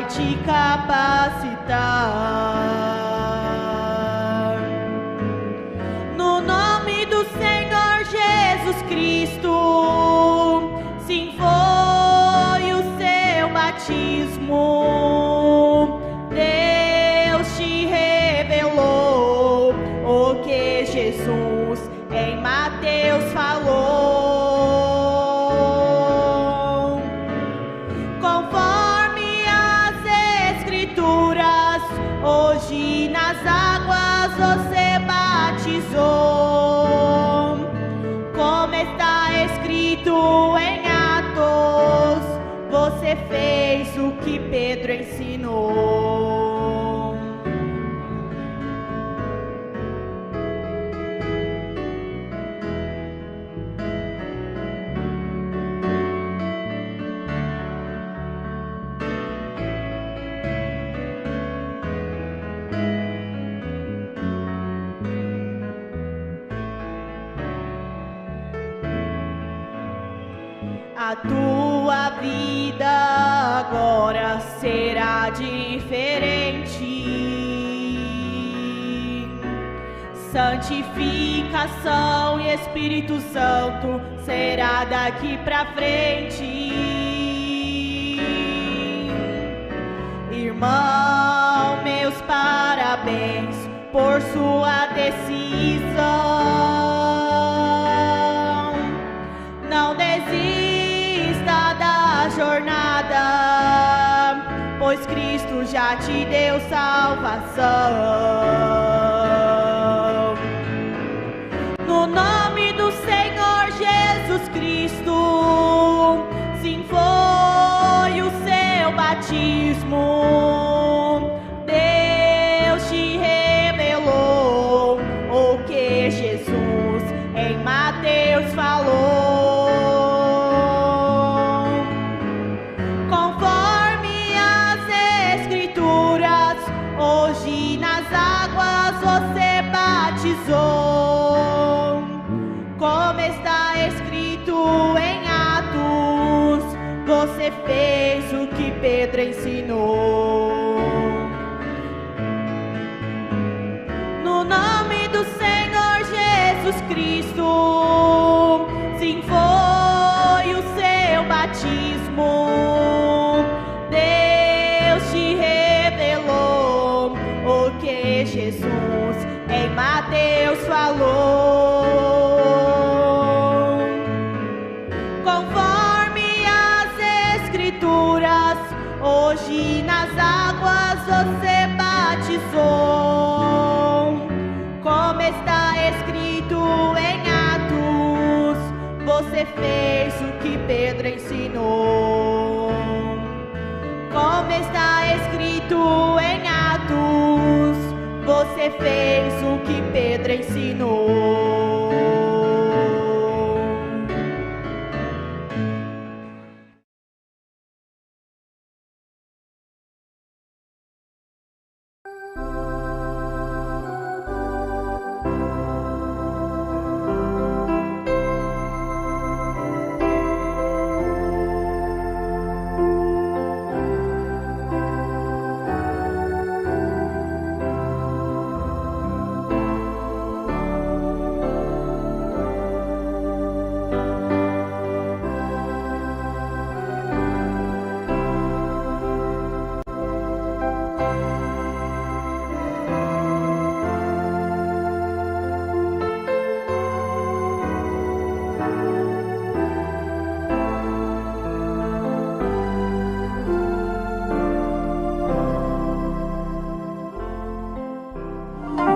vai te capacitar. No nome do Senhor Jesus Cristo, sim, foi o seu batismo. Deus te revelou o que Jesus em Mateus falou. Conforme as Escrituras, hoje nas águas você batizou. Como está escrito em Atos, você fez o que Pedro ensinou. A tua vida agora será diferente. Santificação e Espírito Santo será daqui pra frente. Irmão, meus parabéns por sua decisão. Não desista da jornada, pois Cristo já te deu salvação. No nome do Senhor Jesus Cristo, sim, foi o seu batismo. Deus te revelou o que Jesus em Mateus falou. Conforme as Escrituras, hoje nas águas você batizou. Como está escrito em Atos, você fez o que Pedro ensinou. No nome do Senhor Jesus Cristo, sim, foi o seu batismo. Deus te revelou o que Jesus em Mateus falou. Conforme as Escrituras, hoje nas águas você batizou. Como está escrito em Atos, você fez o que Pedro ensinou. Como está escrito em Atos, você fez o que Pedro ensinou.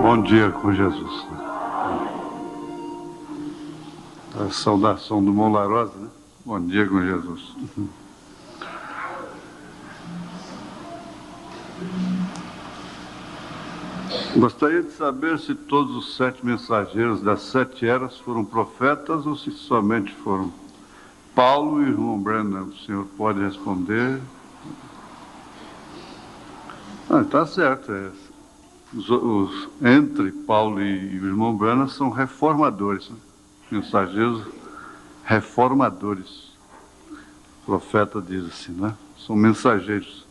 Bom dia com Jesus. A saudação do Mão Larosa, né? Bom dia com Jesus. Gostaria de saber se todos os 7 mensageiros das 7 eras foram profetas ou se somente foram Paulo e o irmão Branham. O senhor pode responder? Está certo. Entre Paulo e o irmão Branham são reformadores, né? Mensageiros reformadores. O profeta diz assim, né? São mensageiros.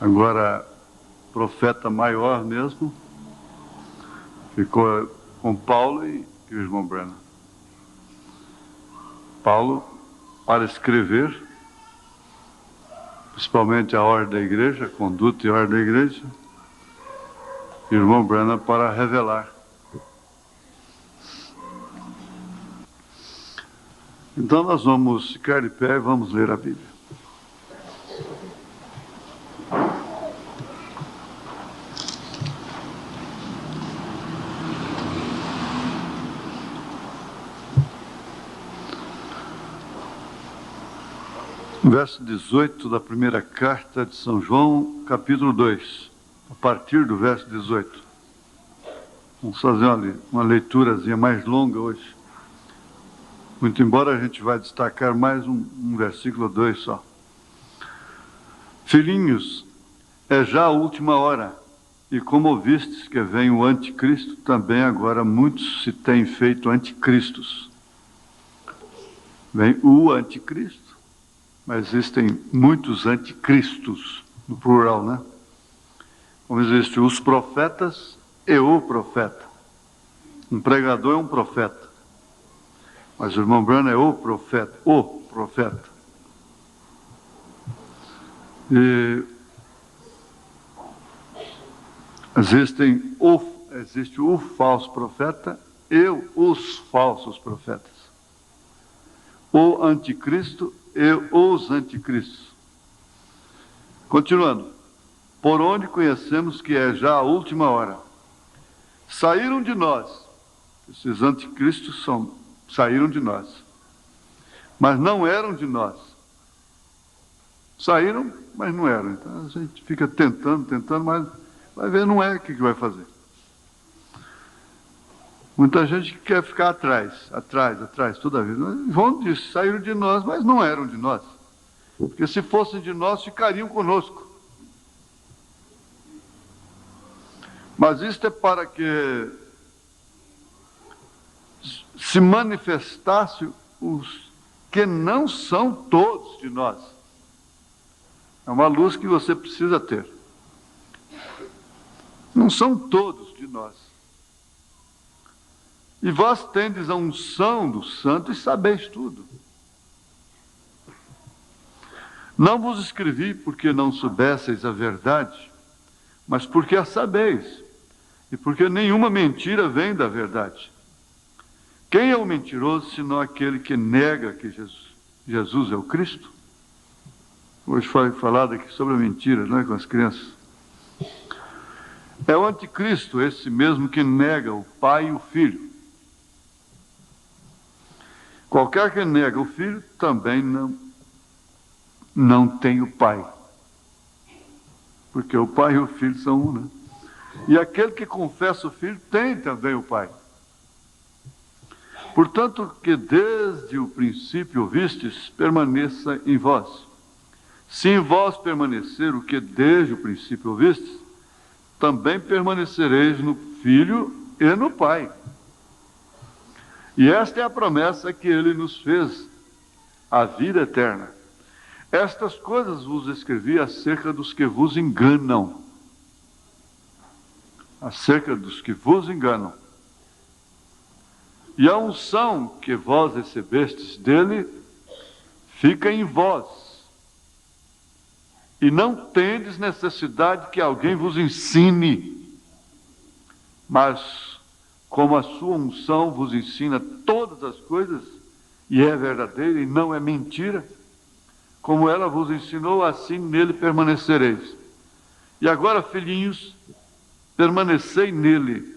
Agora, profeta maior mesmo, ficou com Paulo e o irmão Branham. Paulo, para escrever, principalmente a ordem da igreja, a conduta e a ordem da igreja, e o irmão Branham para revelar. Então nós vamos ficar de pé e vamos ler a Bíblia. Verso 18 da primeira carta de São João, capítulo 2, a partir do verso 18. Vamos fazer uma leiturazinha mais longa hoje. Muito embora a gente vai destacar mais um versículo 2 só. Filhinhos, é já a última hora, e como ouvistes que vem o anticristo, também agora muitos se têm feito anticristos. Vem o anticristo. Mas existem muitos anticristos, no plural, né? Como existem os profetas e o profeta. Um pregador é um profeta. Mas o irmão Branham é o profeta, o profeta. E existe o falso profeta e os falsos profetas. O anticristo e os anticristos. Continuando. Por onde conhecemos que é já a última hora. Saíram de nós. Esses anticristos saíram de nós. Mas não eram de nós. Saíram, mas não eram. Então a gente fica tentando, mas vai ver, não é o que vai fazer. Muita gente quer ficar atrás, toda a vida. Saíram de nós, mas não eram de nós. Porque se fossem de nós, ficariam conosco. Mas isto é para que se manifestasse os que não são todos de nós. É uma luz que você precisa ter. Não são todos de nós. E vós tendes a unção do Santo e sabeis tudo. Não vos escrevi porque não soubesseis a verdade, mas porque a sabeis, e porque nenhuma mentira vem da verdade. Quem é o mentiroso, senão aquele que nega que Jesus é o Cristo? Hoje foi falado aqui sobre a mentira, não é, com as crianças. É o anticristo, esse mesmo que nega o Pai e o Filho. Qualquer que nega o Filho também não tem o Pai. Porque o Pai e o Filho são um, né? E aquele que confessa o Filho tem também o Pai. Portanto, que desde o princípio ouvistes, permaneça em vós. Se em vós permanecer o que desde o princípio ouvistes, também permanecereis no Filho e no Pai. E esta é a promessa que ele nos fez, a vida eterna. Estas coisas vos escrevi acerca dos que vos enganam. Acerca dos que vos enganam. E a unção que vós recebestes dele fica em vós. E não tendes necessidade que alguém vos ensine, mas como a sua unção vos ensina todas as coisas, e é verdadeira e não é mentira, como ela vos ensinou, assim nele permanecereis. E agora, filhinhos, permanecei nele,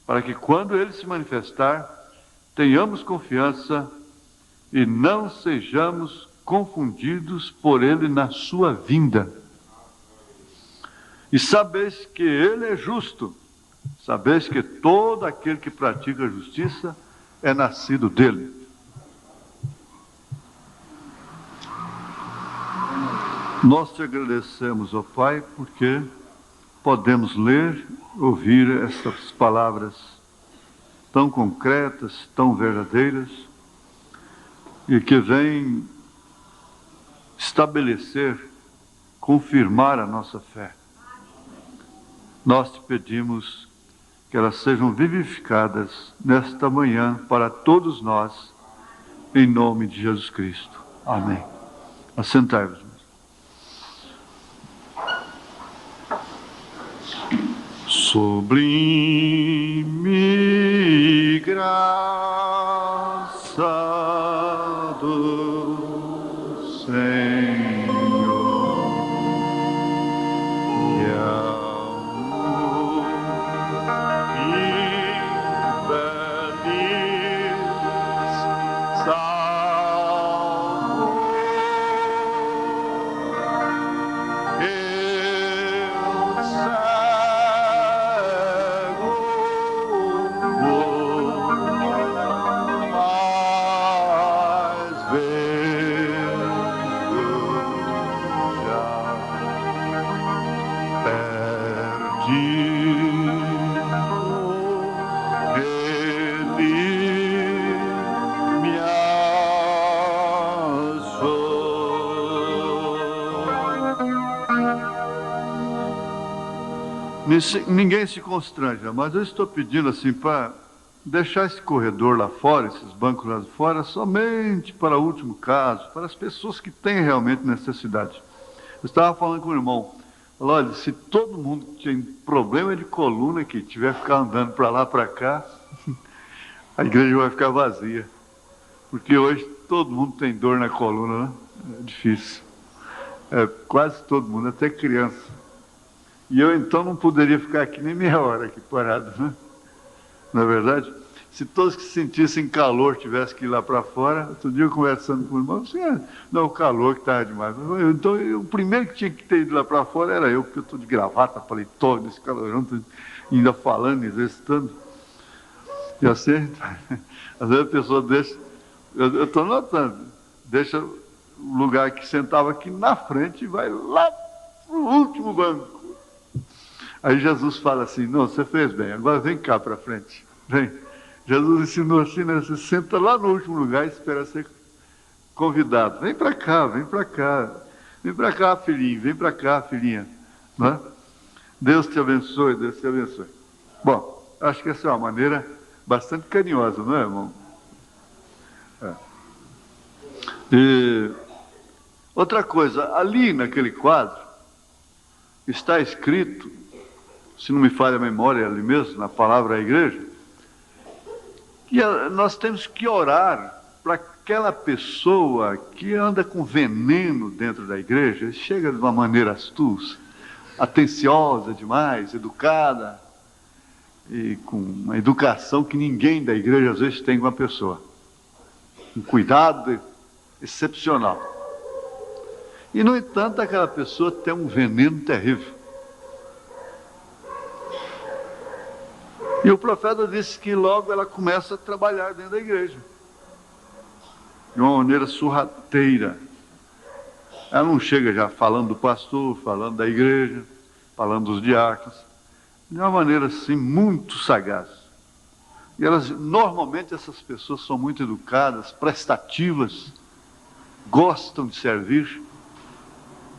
para que quando ele se manifestar, tenhamos confiança e não sejamos confundidos por ele na sua vinda. E sabeis que ele é justo, sabeis que todo aquele que pratica a justiça é nascido dele. Nós te agradecemos, ó Pai, porque podemos ler, ouvir essas palavras tão concretas, tão verdadeiras, e que vêm estabelecer confirmar a nossa fé. Nós te pedimos que elas sejam vivificadas nesta manhã para todos nós, em nome de Jesus Cristo. Amém. Assentai-vos. Sublime graça do Senhor e amor infeliz salvo eu cego mas vendo já perdido ele me achou. Ninguém se constranja, mas eu estou pedindo assim para deixar esse corredor lá fora, esses bancos lá fora, somente para o último caso, para as pessoas que têm realmente necessidade. Eu estava falando com o irmão, olha, se todo mundo que tem problema de coluna que tiver que ficar andando para lá, para cá, a igreja vai ficar vazia. Porque hoje todo mundo tem dor na coluna, né? É difícil. Quase todo mundo, até criança. E eu então não poderia ficar aqui nem meia hora aqui parado, né? Na verdade, se todos que sentissem calor tivessem que ir lá para fora, outro dia eu conversando com o irmão, assim, não, o calor que estava demais. Então, o primeiro que tinha que ter ido lá para fora era eu, porque eu estou de gravata, paletó, desse calorão, tô ainda falando, exercitando. E assim, às vezes a pessoa deixa, eu estou notando, deixa o lugar que sentava aqui na frente e vai lá para o último banco. Aí Jesus fala assim, não, você fez bem, agora vem cá para frente, vem. Jesus ensinou assim, né? Você senta lá no último lugar e espera ser convidado. Vem para cá, vem para cá. Vem para cá, filhinho, vem para cá, filhinha. Não é? Deus te abençoe, Deus te abençoe. Bom, acho que essa é uma maneira bastante carinhosa, não é, irmão? E outra coisa, ali naquele quadro, está escrito, se não me falha a memória ali mesmo, na palavra à igreja, que nós temos que orar para aquela pessoa que anda com veneno dentro da igreja, chega de uma maneira astuta, atenciosa demais, educada, e com uma educação que ninguém da igreja às vezes tem com a pessoa. Um cuidado excepcional. E, no entanto, aquela pessoa tem um veneno terrível. E o profeta disse que logo ela começa a trabalhar dentro da igreja. De uma maneira sorrateira. Ela não chega já falando do pastor, falando da igreja, falando dos diáconos. De uma maneira assim, muito sagaz. E normalmente essas pessoas são muito educadas, prestativas, gostam de servir,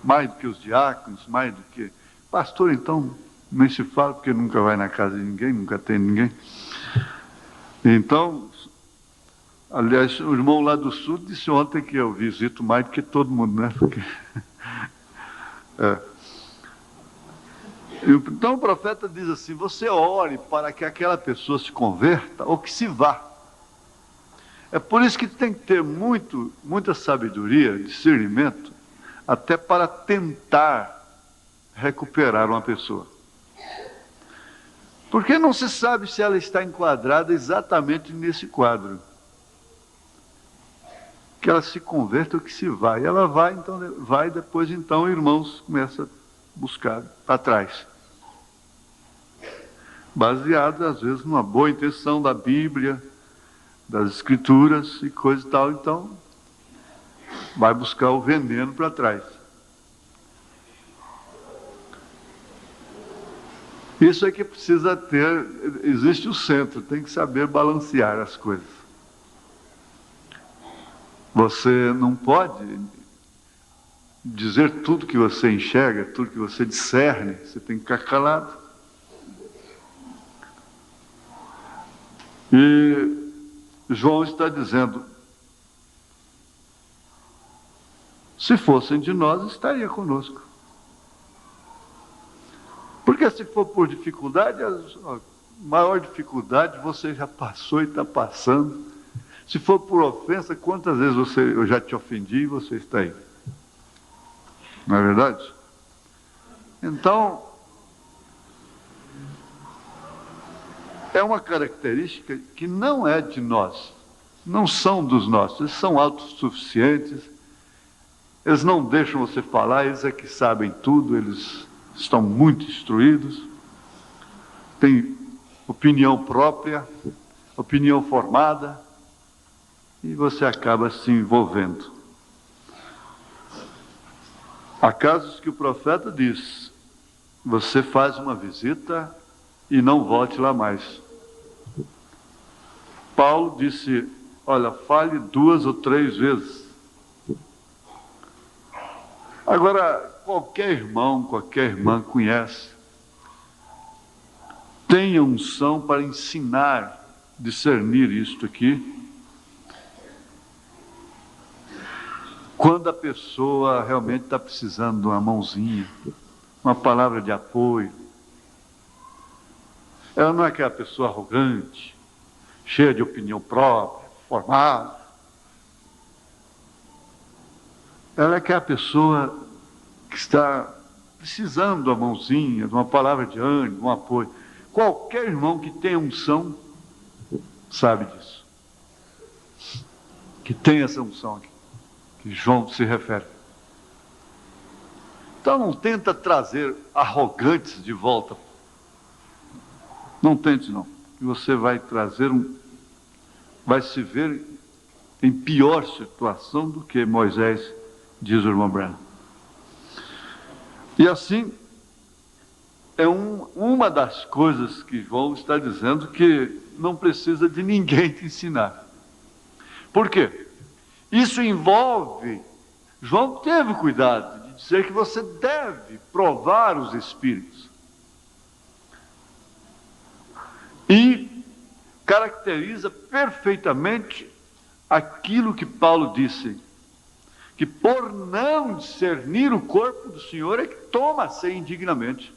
mais do que os diáconos, mais do que... Pastor, então, nem se fala, porque nunca vai na casa de ninguém, nunca tem ninguém. Então, aliás, o irmão lá do sul disse ontem que eu visito mais do que todo mundo, né? Porque... Então o profeta diz assim, você ore para que aquela pessoa se converta ou que se vá. É por isso que tem que ter muita sabedoria, discernimento, até para tentar recuperar uma pessoa. Porque não se sabe se ela está enquadrada exatamente nesse quadro. Que ela se converta ou que se vai. Ela vai, então, depois então, irmãos começam a buscar atrás. Baseado, às vezes, numa boa intenção da Bíblia, das Escrituras e coisa e tal, então, vai buscar o veneno para trás. Isso é que precisa ter, existe o centro, tem que saber balancear as coisas. Você não pode dizer tudo que você enxerga, tudo que você discerne, você tem que ficar calado. E João está dizendo, se fossem de nós, estaria conosco. Porque se for por dificuldade, a maior dificuldade você já passou e está passando. Se for por ofensa, quantas vezes eu já te ofendi e você está aí? Não é verdade? Então, é uma característica que não é de nós, não são dos nossos, eles são autossuficientes, eles não deixam você falar, eles é que sabem tudo, eles estão muito instruídos, têm opinião própria, opinião formada, e você acaba se envolvendo. Há casos que o profeta diz, você faz uma visita e não volte lá mais. Paulo disse, olha, fale 2 ou 3 vezes. Agora, qualquer irmão, qualquer irmã conhece, tem a unção para ensinar, discernir isto aqui, quando a pessoa realmente está precisando de uma mãozinha, uma palavra de apoio. Ela não é aquela pessoa arrogante, cheia de opinião própria, formada. Ela é aquela pessoa que está precisando de uma mãozinha, de uma palavra de ânimo, de um apoio. Qualquer irmão que tenha unção sabe disso. Que tem essa unção aqui, que João se refere. Então não tenta trazer arrogantes de volta. Não tente não. Que você vai trazer vai se ver em pior situação do que Moisés, diz o irmão Branham. E assim, é uma das coisas que João está dizendo, que não precisa de ninguém te ensinar. Por quê? Isso envolve, João teve cuidado de dizer que você deve provar os espíritos. E caracteriza perfeitamente aquilo que Paulo disse, que por não discernir o corpo do Senhor é que toma a ceia indignamente.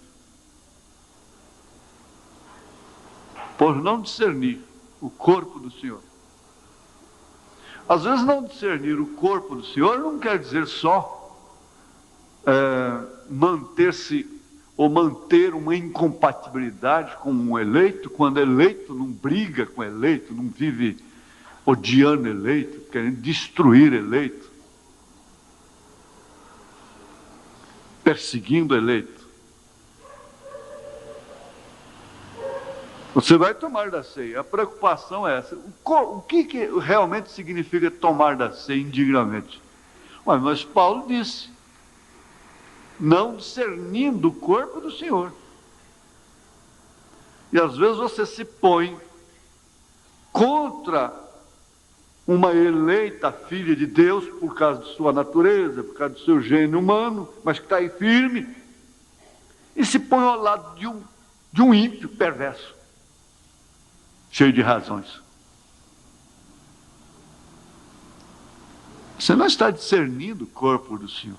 Por não discernir o corpo do Senhor. Às vezes não discernir o corpo do Senhor não quer dizer só manter-se ou manter uma incompatibilidade com um eleito, quando eleito não briga com eleito, não vive odiando eleito, querendo destruir eleito, perseguindo eleito. Você vai tomar da ceia, a preocupação é essa. O que realmente significa tomar da ceia indignamente? Mas Paulo disse, não discernindo o corpo do Senhor. E às vezes você se põe contra uma eleita filha de Deus, por causa de sua natureza, por causa do seu gênio humano, mas que está aí firme, e se põe ao lado de um ímpio perverso, cheio de razões. Você não está discernindo o corpo do Senhor.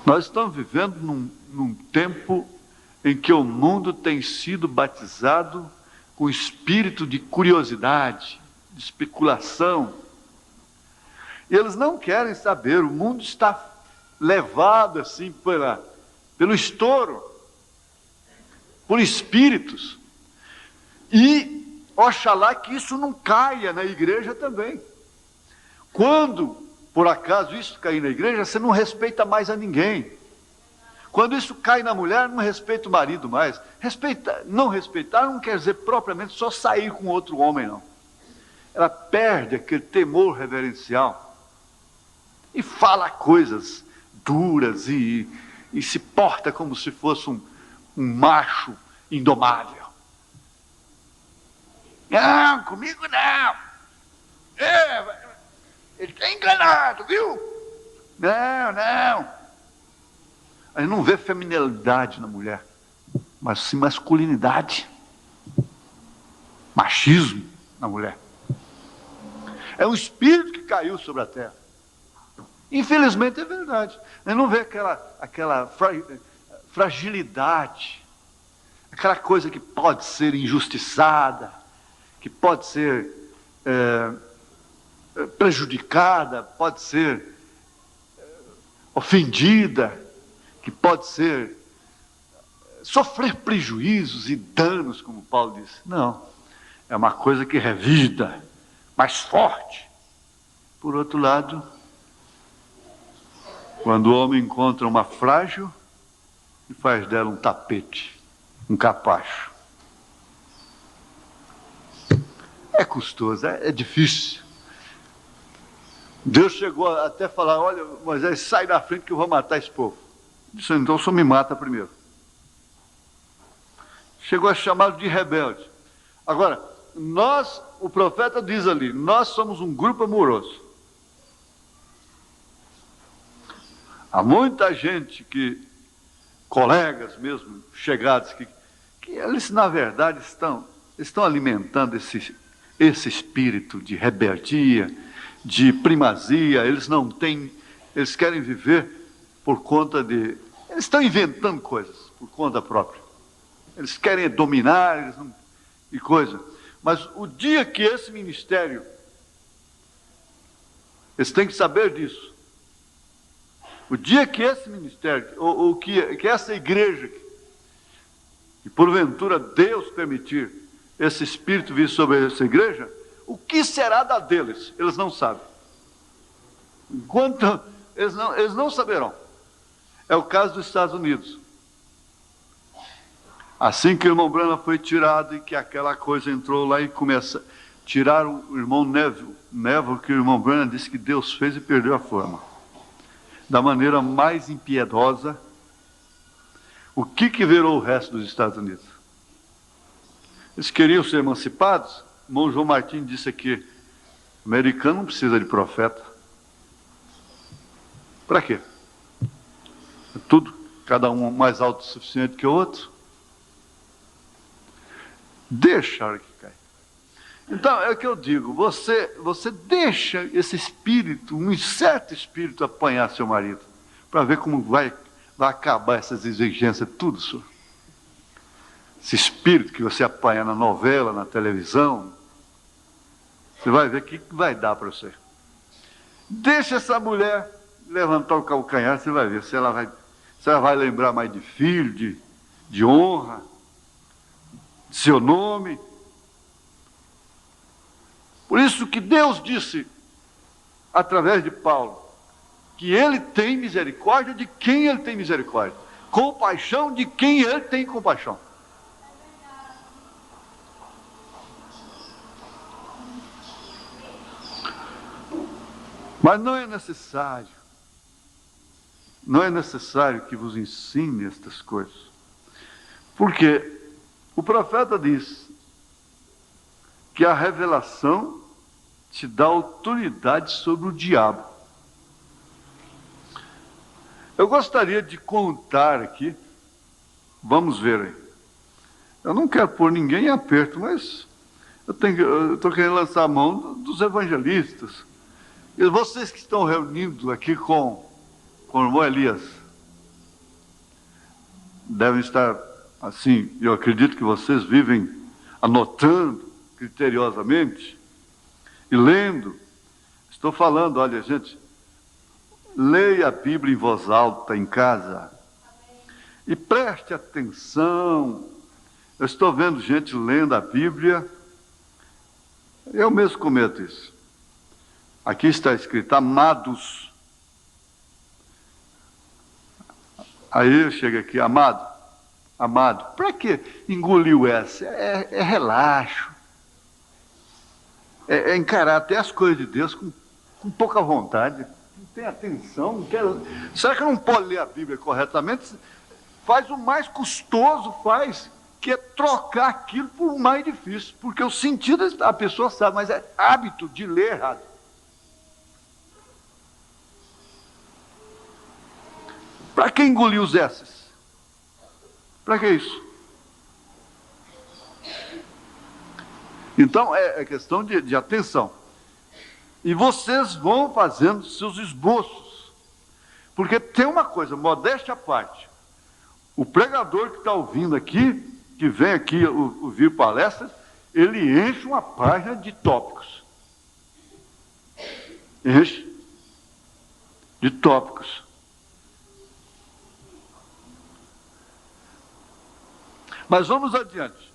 Nós estamos vivendo num tempo em que o mundo tem sido batizado com espírito de curiosidade, de especulação. E eles não querem saber, o mundo está levado assim pelo estouro, por espíritos. E oxalá que isso não caia na igreja também. Quando, por acaso, isso cair na igreja, você não respeita mais a ninguém. Quando isso cai na mulher, não respeita o marido mais. Não respeitar não quer dizer propriamente só sair com outro homem, não. Ela perde aquele temor reverencial e fala coisas duras e se porta como se fosse um macho indomável. Não, comigo não. ele está enganado, viu? Não, não. A gente não vê feminilidade na mulher, mas sim masculinidade, machismo na mulher. É um espírito que caiu sobre a terra. Infelizmente é verdade. A gente não vê aquela fragilidade, aquela coisa que pode ser injustiçada, que pode ser prejudicada, pode ser ofendida, que pode ser sofrer prejuízos e danos, como Paulo disse. Não, é uma coisa que revida, mais forte. Por outro lado, quando o homem encontra uma frágil e faz dela um tapete, um capacho. É custoso, é difícil. Deus chegou até a falar, olha, Moisés, sai da frente que eu vou matar esse povo. Disse, então só me mata primeiro. Chegou a chamá-lo de rebelde. Agora, nós, o profeta diz ali, nós somos um grupo amoroso. Há muita gente colegas mesmo, chegados, que eles na verdade estão alimentando esse espírito de rebeldia, de primazia. Eles querem viver por conta eles estão inventando coisas por conta própria. Eles querem dominar, e coisa. Mas o dia que esse ministério, eles têm que saber disso. O dia que esse ministério, ou que essa igreja, e porventura Deus permitir esse espírito vir sobre essa igreja, o que será da deles? Eles não sabem. Enquanto eles não saberão. É o caso dos Estados Unidos. Assim que o irmão Branham foi tirado e que aquela coisa entrou lá e começa a tirar o irmão Neville, que o irmão Branham disse que Deus fez e perdeu a forma. Da maneira mais impiedosa, o que virou o resto dos Estados Unidos? Eles queriam ser emancipados. O irmão João Martins disse aqui, o americano não precisa de profeta. Para quê? É tudo, cada um mais autossuficiente que o outro. Deixa a hora que cai. Então, é o que eu digo, você deixa esse espírito, um certo espírito, apanhar seu marido, para ver como vai acabar essas exigências, tudo, senhor. Esse espírito que você apanha na novela, na televisão, você vai ver o que vai dar para você. Deixa essa mulher levantar o calcanhar, você vai ver se ela vai lembrar mais de filho, de honra, de seu nome. Por isso que Deus disse, através de Paulo, que Ele tem misericórdia de quem Ele tem misericórdia, compaixão de quem Ele tem compaixão. Mas não é necessário que vos ensine estas coisas, porque o profeta diz que a revelação te dá autoridade sobre o diabo. Eu gostaria de contar aqui, vamos ver aí. Eu não quero pôr ninguém em aperto, mas eu estou querendo lançar a mão dos evangelistas. E vocês que estão reunindo aqui com o irmão Elias, devem estar assim, eu acredito que vocês vivem anotando criteriosamente e lendo. Estou falando, olha gente, leia a Bíblia em voz alta em casa e preste atenção. Eu estou vendo gente lendo a Bíblia, eu mesmo cometo isso. Aqui está escrito, amados. Aí eu chego aqui, amado. Para que engolir o S? É relaxo. É encarar até as coisas de Deus com pouca vontade. Não tem atenção, não quero. Será que não pode ler a Bíblia corretamente? Faz o mais custoso, que é trocar aquilo por o mais difícil. Porque o sentido a pessoa sabe, mas é hábito de ler errado. Para que engolir os S's? Para que isso? Então, é questão de atenção. E vocês vão fazendo seus esboços. Porque tem uma coisa, modéstia à parte. O pregador que está ouvindo aqui, que vem aqui ouvir palestras, ele enche uma página de tópicos. Enche de tópicos. Mas vamos adiante.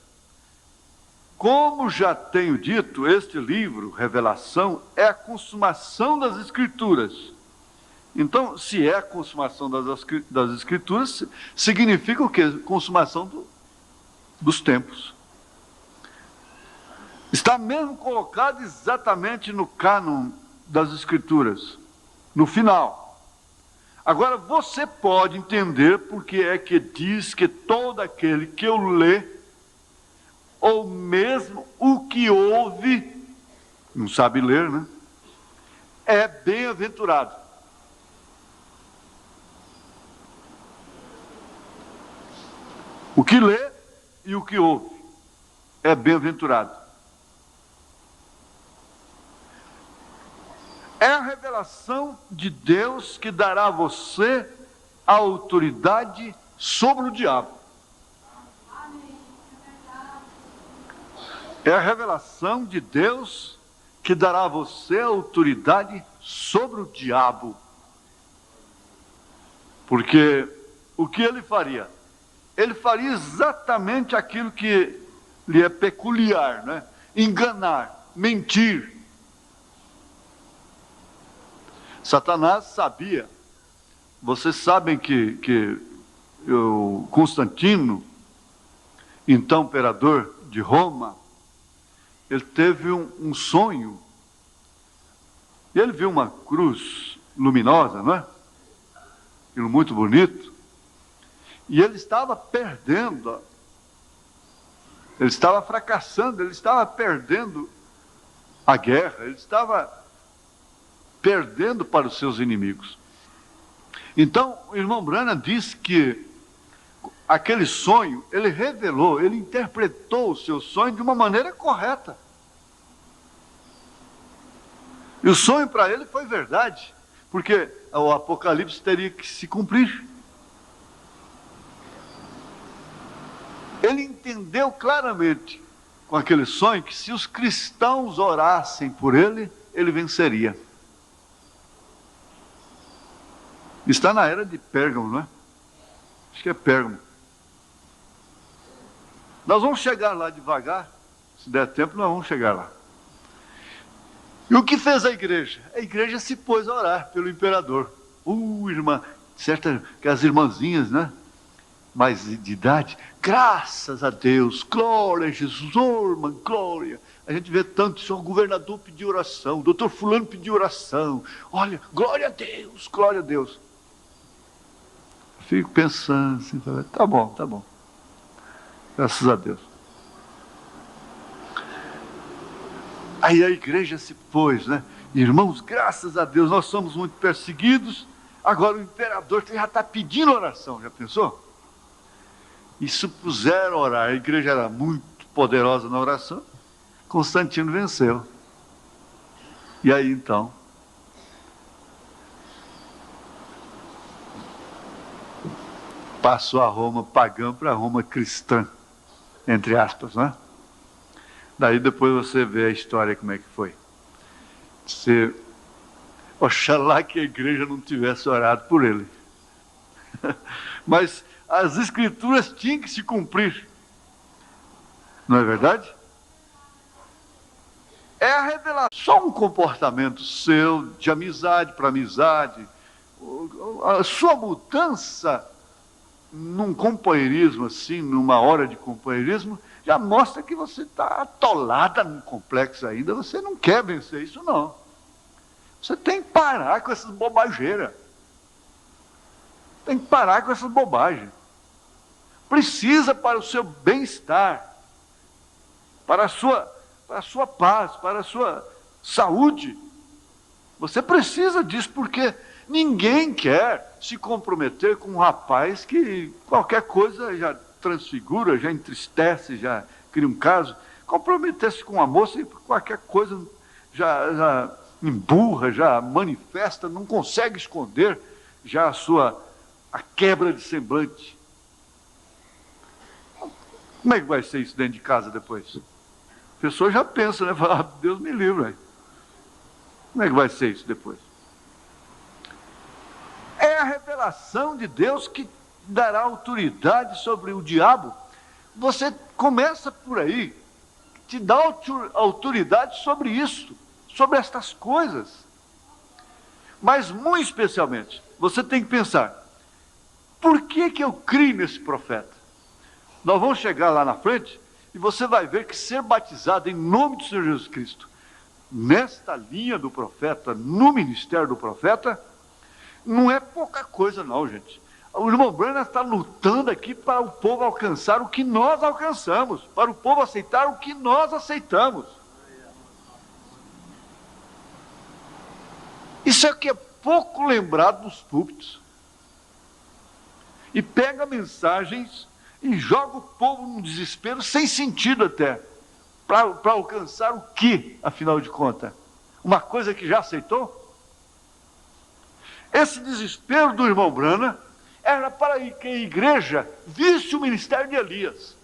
Como já tenho dito, este livro, Revelação, é a consumação das Escrituras. Então, se é a consumação das Escrituras, significa o quê? Consumação dos tempos. Está mesmo colocado exatamente no cânon das Escrituras, no final. Agora, você pode entender porque é que diz que todo aquele que o lê, ou mesmo o que ouve, não sabe ler, né? É bem-aventurado. O que lê e o que ouve é bem-aventurado. É a revelação de Deus que dará a você a autoridade sobre o diabo. É a revelação de Deus que dará a você a autoridade sobre o diabo. Porque o que ele faria? Ele faria exatamente aquilo que lhe é peculiar, né? Enganar, mentir. Satanás sabia. Vocês sabem que o Constantino, então imperador de Roma, ele teve um sonho. E ele viu uma cruz luminosa, não é? Aquilo muito bonito. E ele estava perdendo, ele estava fracassando, ele estava perdendo a guerra, ele estava perdendo para os seus inimigos. Então, o irmão Branham diz que aquele sonho, ele revelou, ele interpretou o seu sonho de uma maneira correta. E o sonho para ele foi verdade, porque o Apocalipse teria que se cumprir. Ele entendeu claramente com aquele sonho que se os cristãos orassem por ele, ele venceria. Está na era de Pérgamo, não é? Acho que é Pérgamo. Nós vamos chegar lá devagar, se der tempo nós vamos chegar lá. E o que fez a igreja? A igreja se pôs a orar pelo imperador. Irmã, certo que as irmãzinhas, né? Mais de idade, graças a Deus, glória a Jesus, irmã, glória. A gente vê tanto, o senhor governador pediu oração, o doutor fulano pediu oração. Olha, glória a Deus, glória a Deus. Eu fico pensando assim, tá bom. Graças a Deus. Aí a igreja se pôs, né? Irmãos, graças a Deus, nós somos muito perseguidos. Agora o imperador já está pedindo oração, já pensou? E se puseram a orar, a igreja era muito poderosa na oração, Constantino venceu. E aí então, passou a Roma pagã para a Roma cristã, entre aspas, né? Daí depois você vê a história como é que foi. Oxalá que a igreja não tivesse orado por ele. Mas as escrituras tinham que se cumprir. Não é verdade? É a revelação. Só um comportamento seu, de amizade para amizade, a sua mudança num companheirismo assim, numa hora de companheirismo, já mostra que você está atolada num complexo ainda, você não quer vencer isso não. Você tem que parar com essas bobageiras. Tem que parar com essas bobagens. Precisa para o seu bem-estar, para a sua paz, para a sua saúde. Você precisa disso, porque Ninguém quer se comprometer com um rapaz que qualquer coisa já transfigura, já entristece, já cria um caso. Comprometer-se com uma moça e qualquer coisa já emburra, já manifesta, não consegue esconder já a quebra de semblante. Como é que vai ser isso dentro de casa depois? A pessoa já pensa, né? Fala, Deus me livre. Como é que vai ser isso depois? É a revelação de Deus que dará autoridade sobre o diabo. Você começa por aí, te dá autoridade sobre isso, sobre estas coisas. Mas, muito especialmente, você tem que pensar, por que eu creio nesse profeta? Nós vamos chegar lá na frente e você vai ver que ser batizado em nome do Senhor Jesus Cristo, nesta linha do profeta, no ministério do profeta, não é pouca coisa não, gente. O irmão Branham está lutando aqui para o povo alcançar o que nós alcançamos, para o povo aceitar o que nós aceitamos. Isso é que é pouco lembrado nos púlpitos. E pega mensagens e joga o povo num desespero, sem sentido até, para alcançar o que, afinal de contas? Uma coisa que já aceitou? Esse desespero do irmão Branham era para que a igreja visse o ministério de Elias,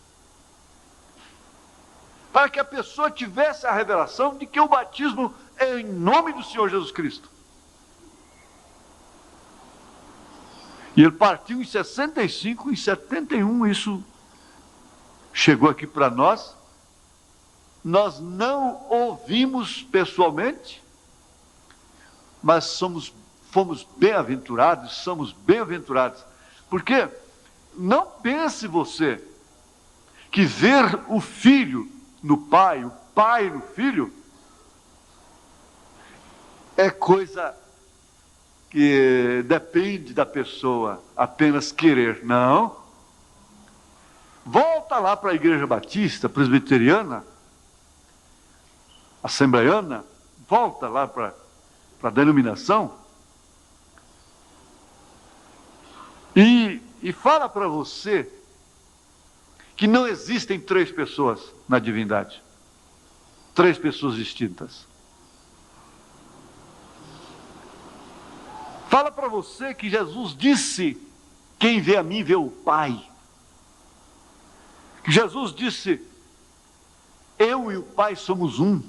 para que a pessoa tivesse a revelação de que o batismo é em nome do Senhor Jesus Cristo. E ele partiu em 65, em 71 isso chegou aqui para nós. Nós não ouvimos pessoalmente, mas fomos bem-aventurados, somos bem-aventurados. Porque não pense você que ver o filho no pai, o pai no filho, é coisa que depende da pessoa apenas querer. Não. Volta lá para a igreja batista, presbiteriana, assembleiana, volta lá para a denominação e fala para você que não existem três pessoas na divindade, três pessoas distintas. Fala para você que Jesus disse, quem vê a mim vê o Pai. Que Jesus disse, eu e o Pai somos um.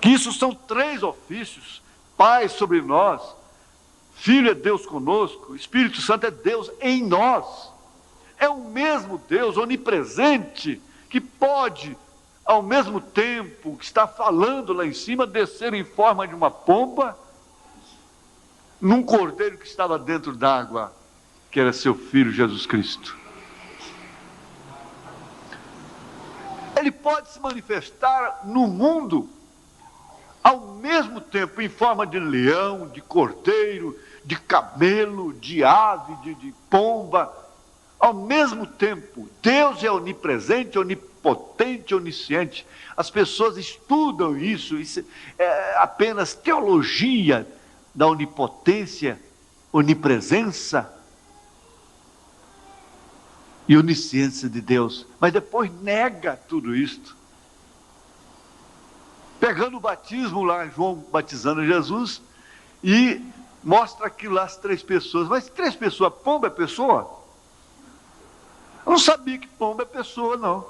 Que isso são três ofícios, Pai sobre nós, Filho é Deus conosco, Espírito Santo é Deus em nós. É o mesmo Deus onipresente que pode, ao mesmo tempo que está falando lá em cima, descer em forma de uma pomba, num cordeiro que estava dentro d'água, que era seu Filho Jesus Cristo. Ele pode se manifestar no mundo, ao mesmo tempo em forma de leão, de cordeiro, de camelo, de ave, de pomba. Ao mesmo tempo, Deus é onipresente, onipotente, onisciente. As pessoas estudam isso é apenas teologia da onipotência, onipresença e onisciência de Deus. Mas depois nega tudo isto. Pegando o batismo lá, João batizando Jesus, e mostra aquilo lá, as três pessoas. Mas três pessoas, pomba é pessoa? Eu não sabia que pomba é pessoa, não.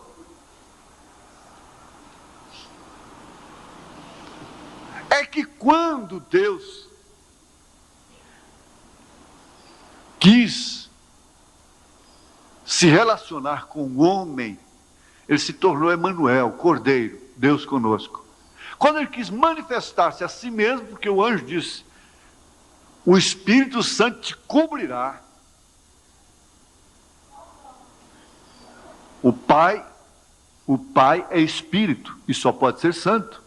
É que quando Deus quis se relacionar com o homem, ele se tornou Emanuel, Cordeiro, Deus conosco. Quando ele quis manifestar-se a si mesmo, porque o anjo disse, o Espírito Santo te cobrirá. O Pai é Espírito e só pode ser santo.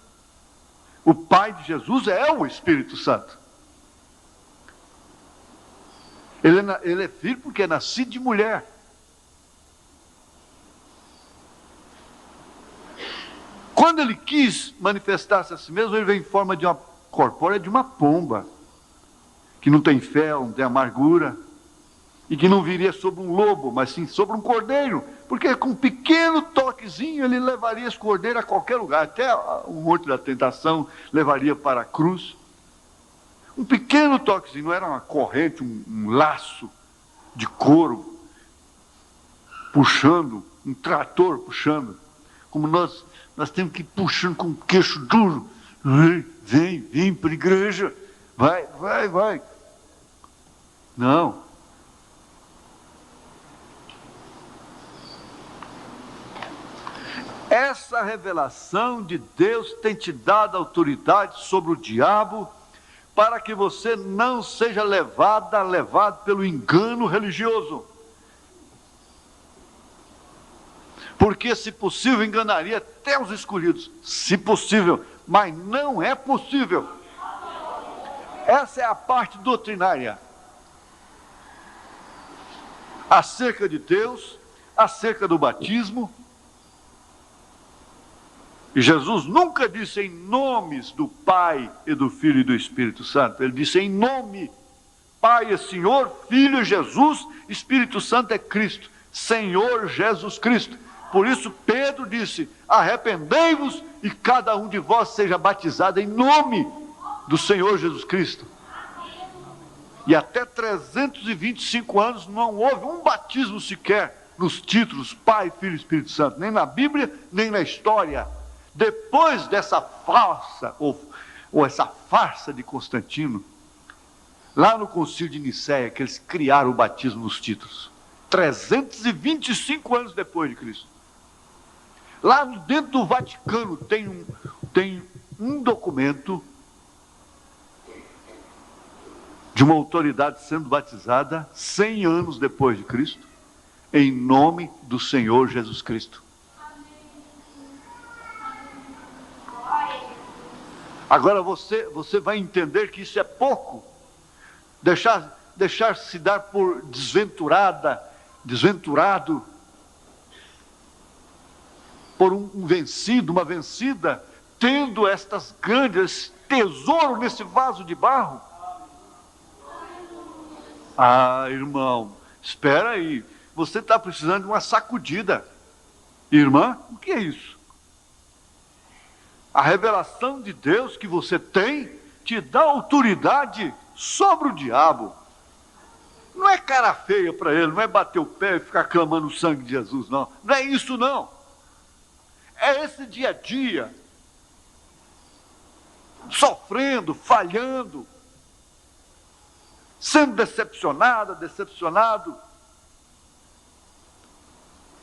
O Pai de Jesus é o Espírito Santo. Ele é filho porque é nascido de mulher. Quando ele quis manifestar-se a si mesmo, ele veio em forma de uma corpórea de uma pomba, que não tem fel, não tem amargura, e que não viria sobre um lobo, mas sim sobre um cordeiro, porque com um pequeno toquezinho ele levaria esse cordeiro a qualquer lugar, até o Monte da Tentação levaria para a cruz. Um pequeno toquezinho, não era uma corrente, um laço de couro puxando, um trator puxando, como nós temos que ir puxando com o queixo duro. Vem para a igreja, vai. Não. Essa revelação de Deus tem te dado autoridade sobre o diabo, para que você não seja levado pelo engano religioso. Porque, se possível, enganaria até os escolhidos. Se possível, mas não é possível. Essa é a parte doutrinária. Acerca de Deus, acerca do batismo. E Jesus nunca disse em nomes do Pai e do Filho e do Espírito Santo. Ele disse em nome. Pai é Senhor, Filho é Jesus, Espírito Santo é Cristo. Senhor Jesus Cristo. Por isso Pedro disse: arrependei-vos e cada um de vós seja batizado em nome do Senhor Jesus Cristo. E até 325 anos não houve um batismo sequer nos títulos Pai, Filho e Espírito Santo, nem na Bíblia, nem na história. Depois dessa falsa, ou essa farsa de Constantino, lá no concílio de Nicéia, que eles criaram o batismo nos títulos, 325 anos depois de Cristo. Lá dentro do Vaticano tem um documento de uma autoridade sendo batizada 100 anos depois de Cristo, em nome do Senhor Jesus Cristo. Agora você vai entender que isso é pouco. Deixar-se dar por desventurado, por um vencido, uma vencida, tendo estas grandes tesouros nesse vaso de barro. Ah, irmão, espera aí, você está precisando de uma sacudida. Irmã, o que é isso? A revelação de Deus que você tem te dá autoridade sobre o diabo. Não é cara feia para ele, não é bater o pé e ficar clamando o sangue de Jesus, não. Não é isso, não. É esse dia a dia, sofrendo, falhando, sendo decepcionado,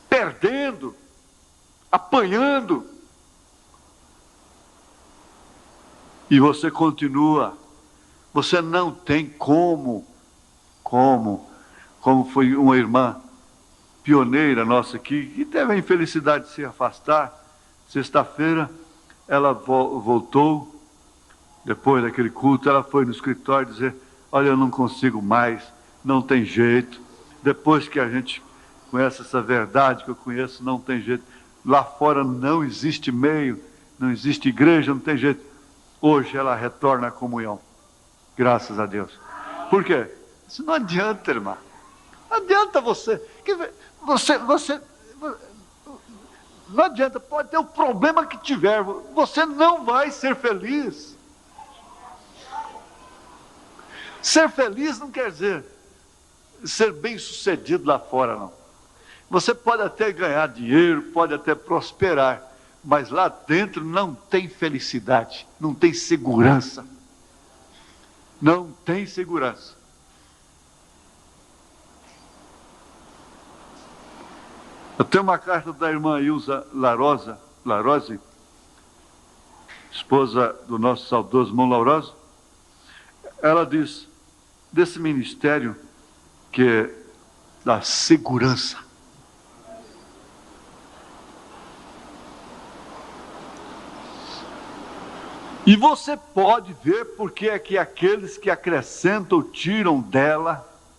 perdendo, apanhando. E você continua, você não tem como foi uma irmã pioneira nossa aqui, que teve a infelicidade de se afastar. Sexta-feira, ela voltou, depois daquele culto, ela foi no escritório dizer: olha, eu não consigo mais, não tem jeito. Depois que a gente conhece essa verdade que eu conheço, não tem jeito. Lá fora não existe meio, não existe igreja, não tem jeito. Hoje ela retorna à comunhão, graças a Deus. Por quê? Isso não adianta, irmã. Não adianta você não adianta, pode ter o problema que tiver, você não vai ser feliz. Ser feliz não quer dizer ser bem sucedido lá fora, não. Você pode até ganhar dinheiro, pode até prosperar, mas lá dentro não tem felicidade, não tem segurança. Não tem segurança. Eu tenho uma carta da irmã Ilza Larose, esposa do nosso saudoso irmão Lauroso. Ela diz desse ministério que é da segurança. E você pode ver porque é que aqueles que acrescentam, tiram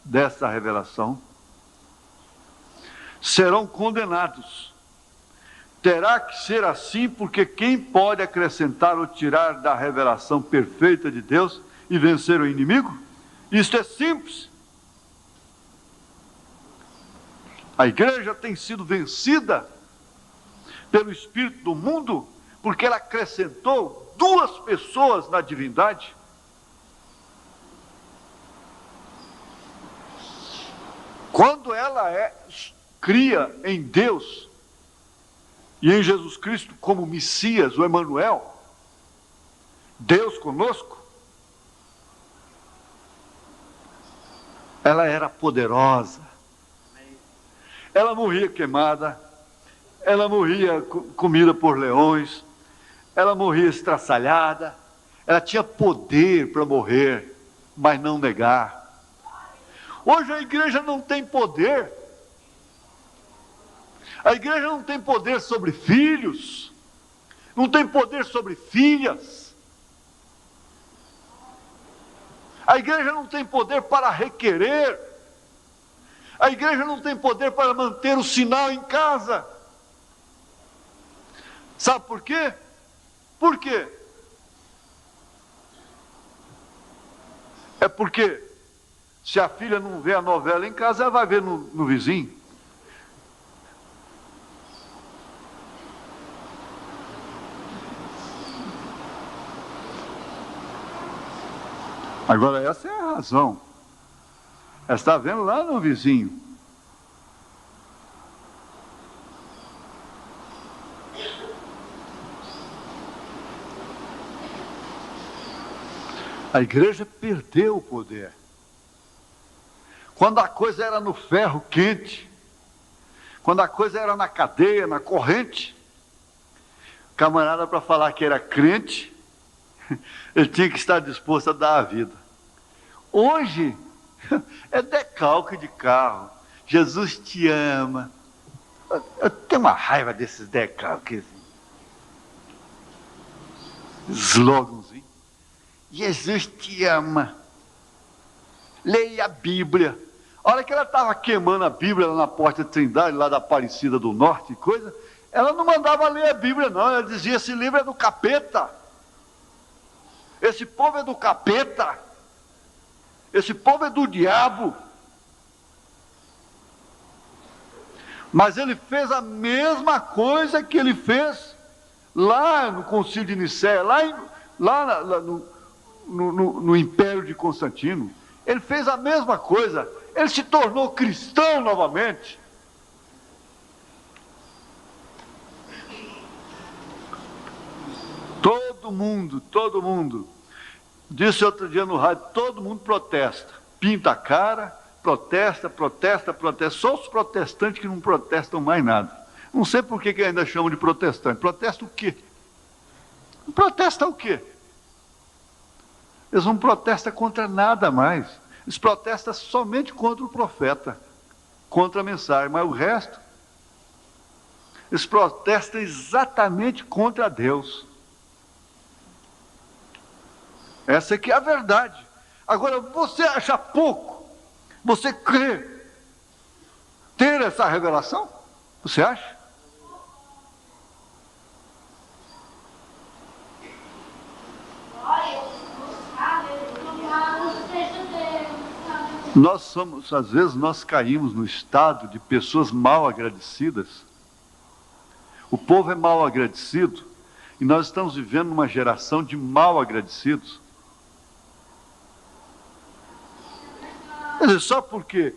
dessa revelação, serão condenados. Terá que ser assim, porque quem pode acrescentar ou tirar da revelação perfeita de Deus e vencer o inimigo? Isto é simples. A igreja tem sido vencida pelo espírito do mundo, porque ela acrescentou 2 pessoas na divindade. Quando ela cria em Deus e em Jesus Cristo como Messias, o Emanuel, Deus conosco, ela era poderosa. Ela morria queimada, ela morria comida por leões, ela morria estraçalhada, ela tinha poder para morrer, mas não negar. Hoje a igreja não tem poder. A igreja não tem poder sobre filhos, não tem poder sobre filhas. A igreja não tem poder para requerer. A igreja não tem poder para manter o sinal em casa. Sabe por quê? Por quê? É porque se a filha não vê a novela em casa, ela vai ver no vizinho. Agora essa é a razão. Ela está vendo lá no vizinho. A igreja perdeu o poder. Quando a coisa era no ferro quente, quando a coisa era na cadeia, na corrente, camarada, para falar que era crente, ele tinha que estar disposto a dar a vida. Hoje, é decalque de carro. Jesus te ama. Eu tenho uma raiva desses decalques. Sloganzinho. Jesus te ama. Leia a Bíblia. A hora que ela estava queimando a Bíblia lá na Porta da Trindade, lá da Aparecida do Norte e coisa, ela não mandava ler a Bíblia não, ela dizia: esse livro é do capeta. Esse povo é do capeta. Esse povo é do diabo. Mas ele fez a mesma coisa que ele fez lá no Concílio de Nicéia, lá no Império de Constantino. Ele fez a mesma coisa. Ele se tornou cristão novamente. Todo mundo. Disse outro dia no rádio, todo mundo protesta. Pinta a cara, protesta. Só os protestantes que não protestam mais nada. Não sei por que ainda chamam de protestante. Protesta o quê? Protesta o quê? Eles não protestam contra nada mais. Eles protestam somente contra o profeta, contra a mensagem, mas o resto, eles protestam exatamente contra Deus. Essa aqui é a verdade. Agora, você acha pouco? Você crê ter essa revelação? Você acha? Às vezes nós caímos no estado de pessoas mal agradecidas. O povo é mal agradecido e nós estamos vivendo uma geração de mal agradecidos. Quer dizer, só porque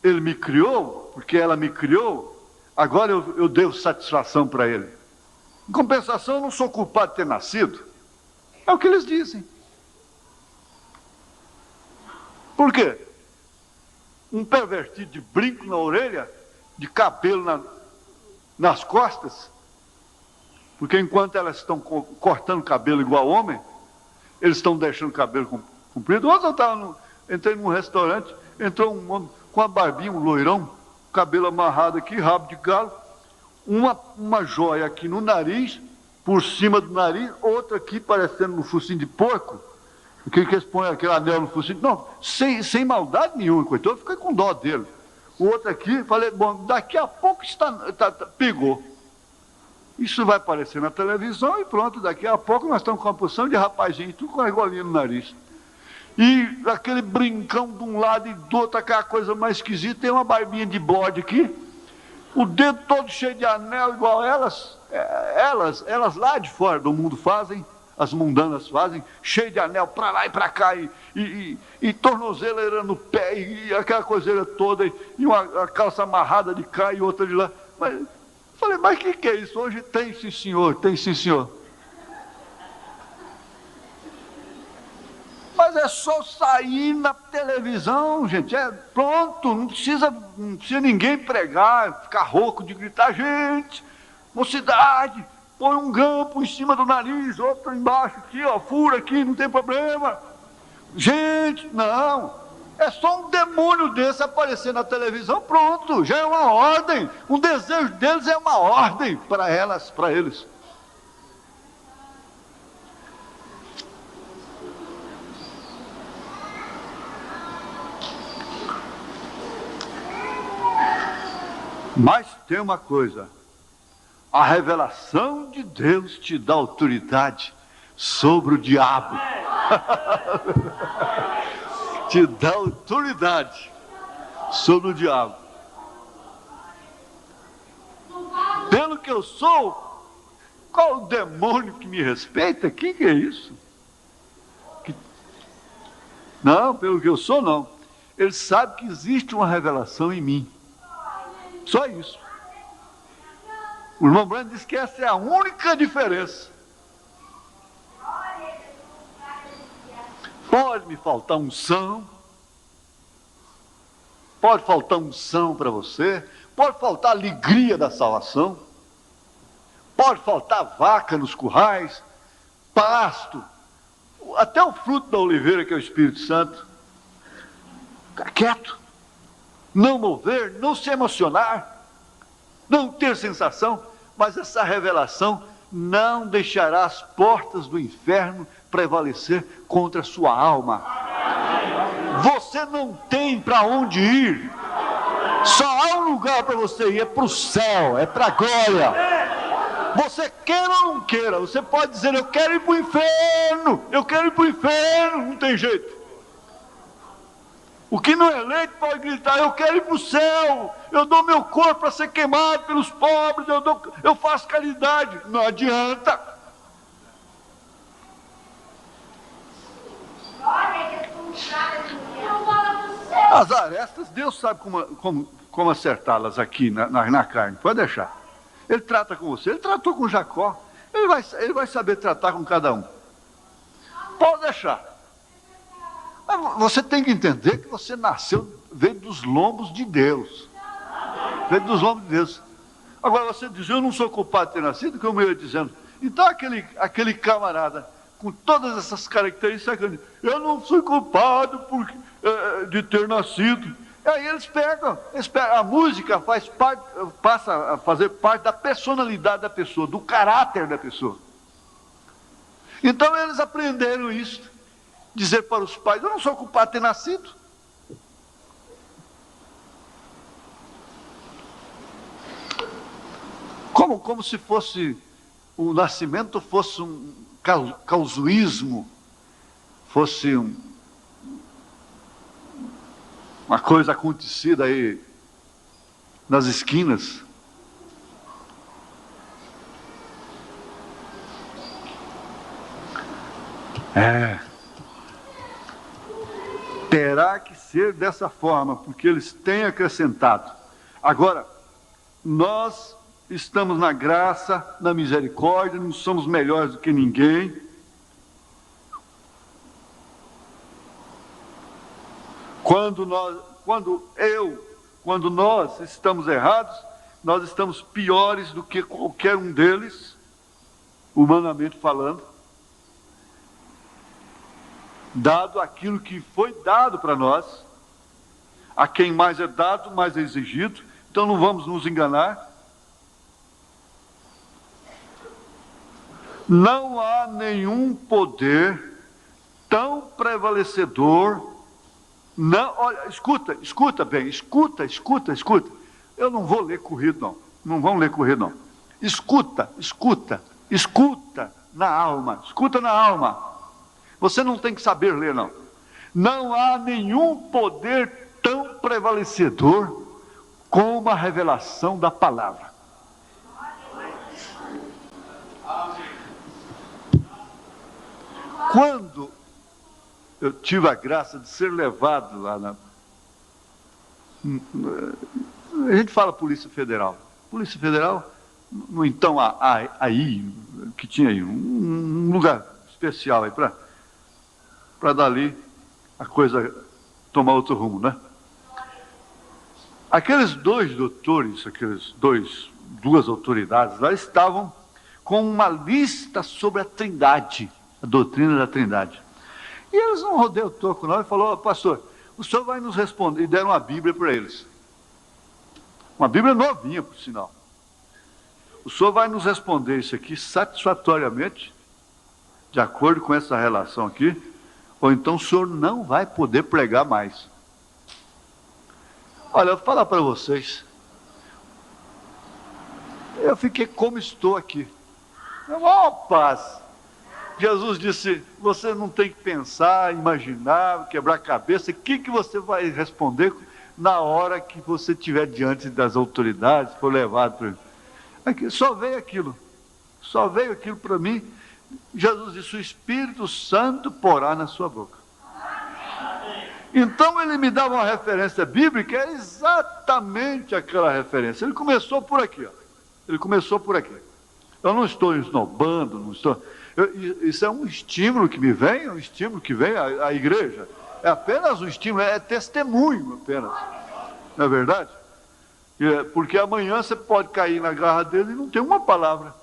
ele me criou, porque ela me criou, agora eu devo satisfação para ele. Em compensação, eu não sou culpado de ter nascido. É o que eles dizem. Por quê? Um pervertido de brinco na orelha, de cabelo nas costas, porque enquanto elas estão cortando cabelo igual homem, eles estão deixando o cabelo comprido. Ontem entrei num restaurante, entrou um homem com a barbinha, um loirão, cabelo amarrado aqui, rabo de galo, uma joia aqui no nariz, por cima do nariz, outra aqui parecendo um focinho de porco. O que eles põem aquele anel no focinho? Não, sem maldade nenhuma, coitado, eu fiquei com dó dele. O outro aqui, falei, bom, daqui a pouco pegou. Isso vai aparecer na televisão e pronto, daqui a pouco nós estamos com uma porção de rapazinho, tudo com a argolinha no nariz. E aquele brincão de um lado e do outro, aquela coisa mais esquisita, tem uma barbinha de bode aqui, o dedo todo cheio de anel, igual elas lá de fora do mundo fazem, as mundanas fazem, cheio de anel para lá e para cá, e tornozeleira no pé, e aquela coiseira toda, e uma calça amarrada de cá e outra de lá. Mas, falei, mas o que é isso? Hoje tem sim senhor, tem sim senhor. Mas é só sair na televisão, gente, pronto, não precisa ninguém pregar, ficar rouco de gritar, gente, mocidade, põe um grampo em cima do nariz, outro embaixo aqui, ó, fura aqui, não tem problema. Gente, não, é só um demônio desse aparecer na televisão, pronto, já é uma ordem, o desejo deles é uma ordem para elas, para eles. Mas tem uma coisa, a revelação de Deus te dá autoridade sobre o diabo. Te dá autoridade sobre o diabo. Pelo que eu sou, qual o demônio que me respeita? Que é isso? Não, pelo que eu sou, não. Ele sabe que existe uma revelação em mim. Só isso. O irmão Branham diz que essa é a única diferença. Pode me faltar unção, pode faltar unção para você, pode faltar alegria da salvação, pode faltar vaca nos currais, pasto, até o fruto da oliveira, que é o Espírito Santo. Ficar quieto, não mover, não se emocionar, não ter sensação, mas essa revelação não deixará as portas do inferno prevalecer contra a sua alma. Você não tem para onde ir, só há um lugar para você ir, é para o céu, é para a glória. Você queira ou não queira, você pode dizer, eu quero ir para o inferno, eu quero ir para o inferno, não tem jeito. O que não é eleito pode gritar, eu quero ir para o céu, eu dou meu corpo para ser queimado pelos pobres, eu faço caridade. Não adianta. As arestas, Deus sabe como acertá-las aqui na carne, pode deixar. Ele trata com você, ele tratou com Jacó, ele vai saber tratar com cada um. Pode deixar. Mas você tem que entender que você veio dos lombos de Deus. Veio dos lombos de Deus. Agora você diz, eu não sou culpado de ter nascido, como eu ia dizendo. Então aquele camarada, com todas essas características, eu não fui culpado de ter nascido. E aí eles pegam, a música passa a fazer parte da personalidade da pessoa, do caráter da pessoa. Então eles aprenderam isso. Dizer para os pais, eu não sou culpado de ter nascido. Como se fosse, o nascimento fosse um casuísmo, fosse uma coisa acontecida aí nas esquinas. Terá que ser dessa forma, porque eles têm acrescentado. Agora, nós estamos na graça, na misericórdia, não somos melhores do que ninguém. Quando nós estamos errados, nós estamos piores do que qualquer um deles, humanamente falando. Dado aquilo que foi dado para nós, a quem mais é dado, mais é exigido, então não vamos nos enganar. Não há nenhum poder tão prevalecedor. Não, olha, escuta bem, escuta. Eu não vou ler corrido, não. Não vamos ler corrido, não. Escuta, escuta, escuta na alma, escuta na alma. Você não tem que saber ler, não. Não há nenhum poder tão prevalecedor como a revelação da palavra. Quando eu tive a graça de ser levado lá na... A gente fala Polícia Federal. Polícia Federal, no então aí, que tinha aí, um lugar especial aí para dali a coisa tomar outro rumo, né? Aqueles dois doutores, duas autoridades lá estavam com uma lista sobre a Trindade, a doutrina da Trindade. E eles não rodeiam o toco não, e falou: pastor, o senhor vai nos responder. E deram uma Bíblia para eles. Uma Bíblia novinha, por sinal. O senhor vai nos responder isso aqui satisfatoriamente, de acordo com essa relação aqui, ou então o senhor não vai poder pregar mais. Olha, eu vou falar para vocês. Eu fiquei como estou aqui. Oh, paz. Jesus disse: você não tem que pensar, imaginar, quebrar a cabeça. O que você vai responder na hora que você estiver diante das autoridades, for levado para... Aqui, só veio aquilo para mim. Jesus disse: o Espírito Santo porá na sua boca. Então ele me dava uma referência bíblica, é exatamente aquela referência. Ele começou por aqui, ó. Ele começou por aqui. Eu não estou esnobando, não estou... isso é um estímulo que me vem, um estímulo que vem à igreja. É apenas um estímulo, é testemunho apenas. Não é verdade? Porque amanhã você pode cair na garra dele e não ter uma palavra.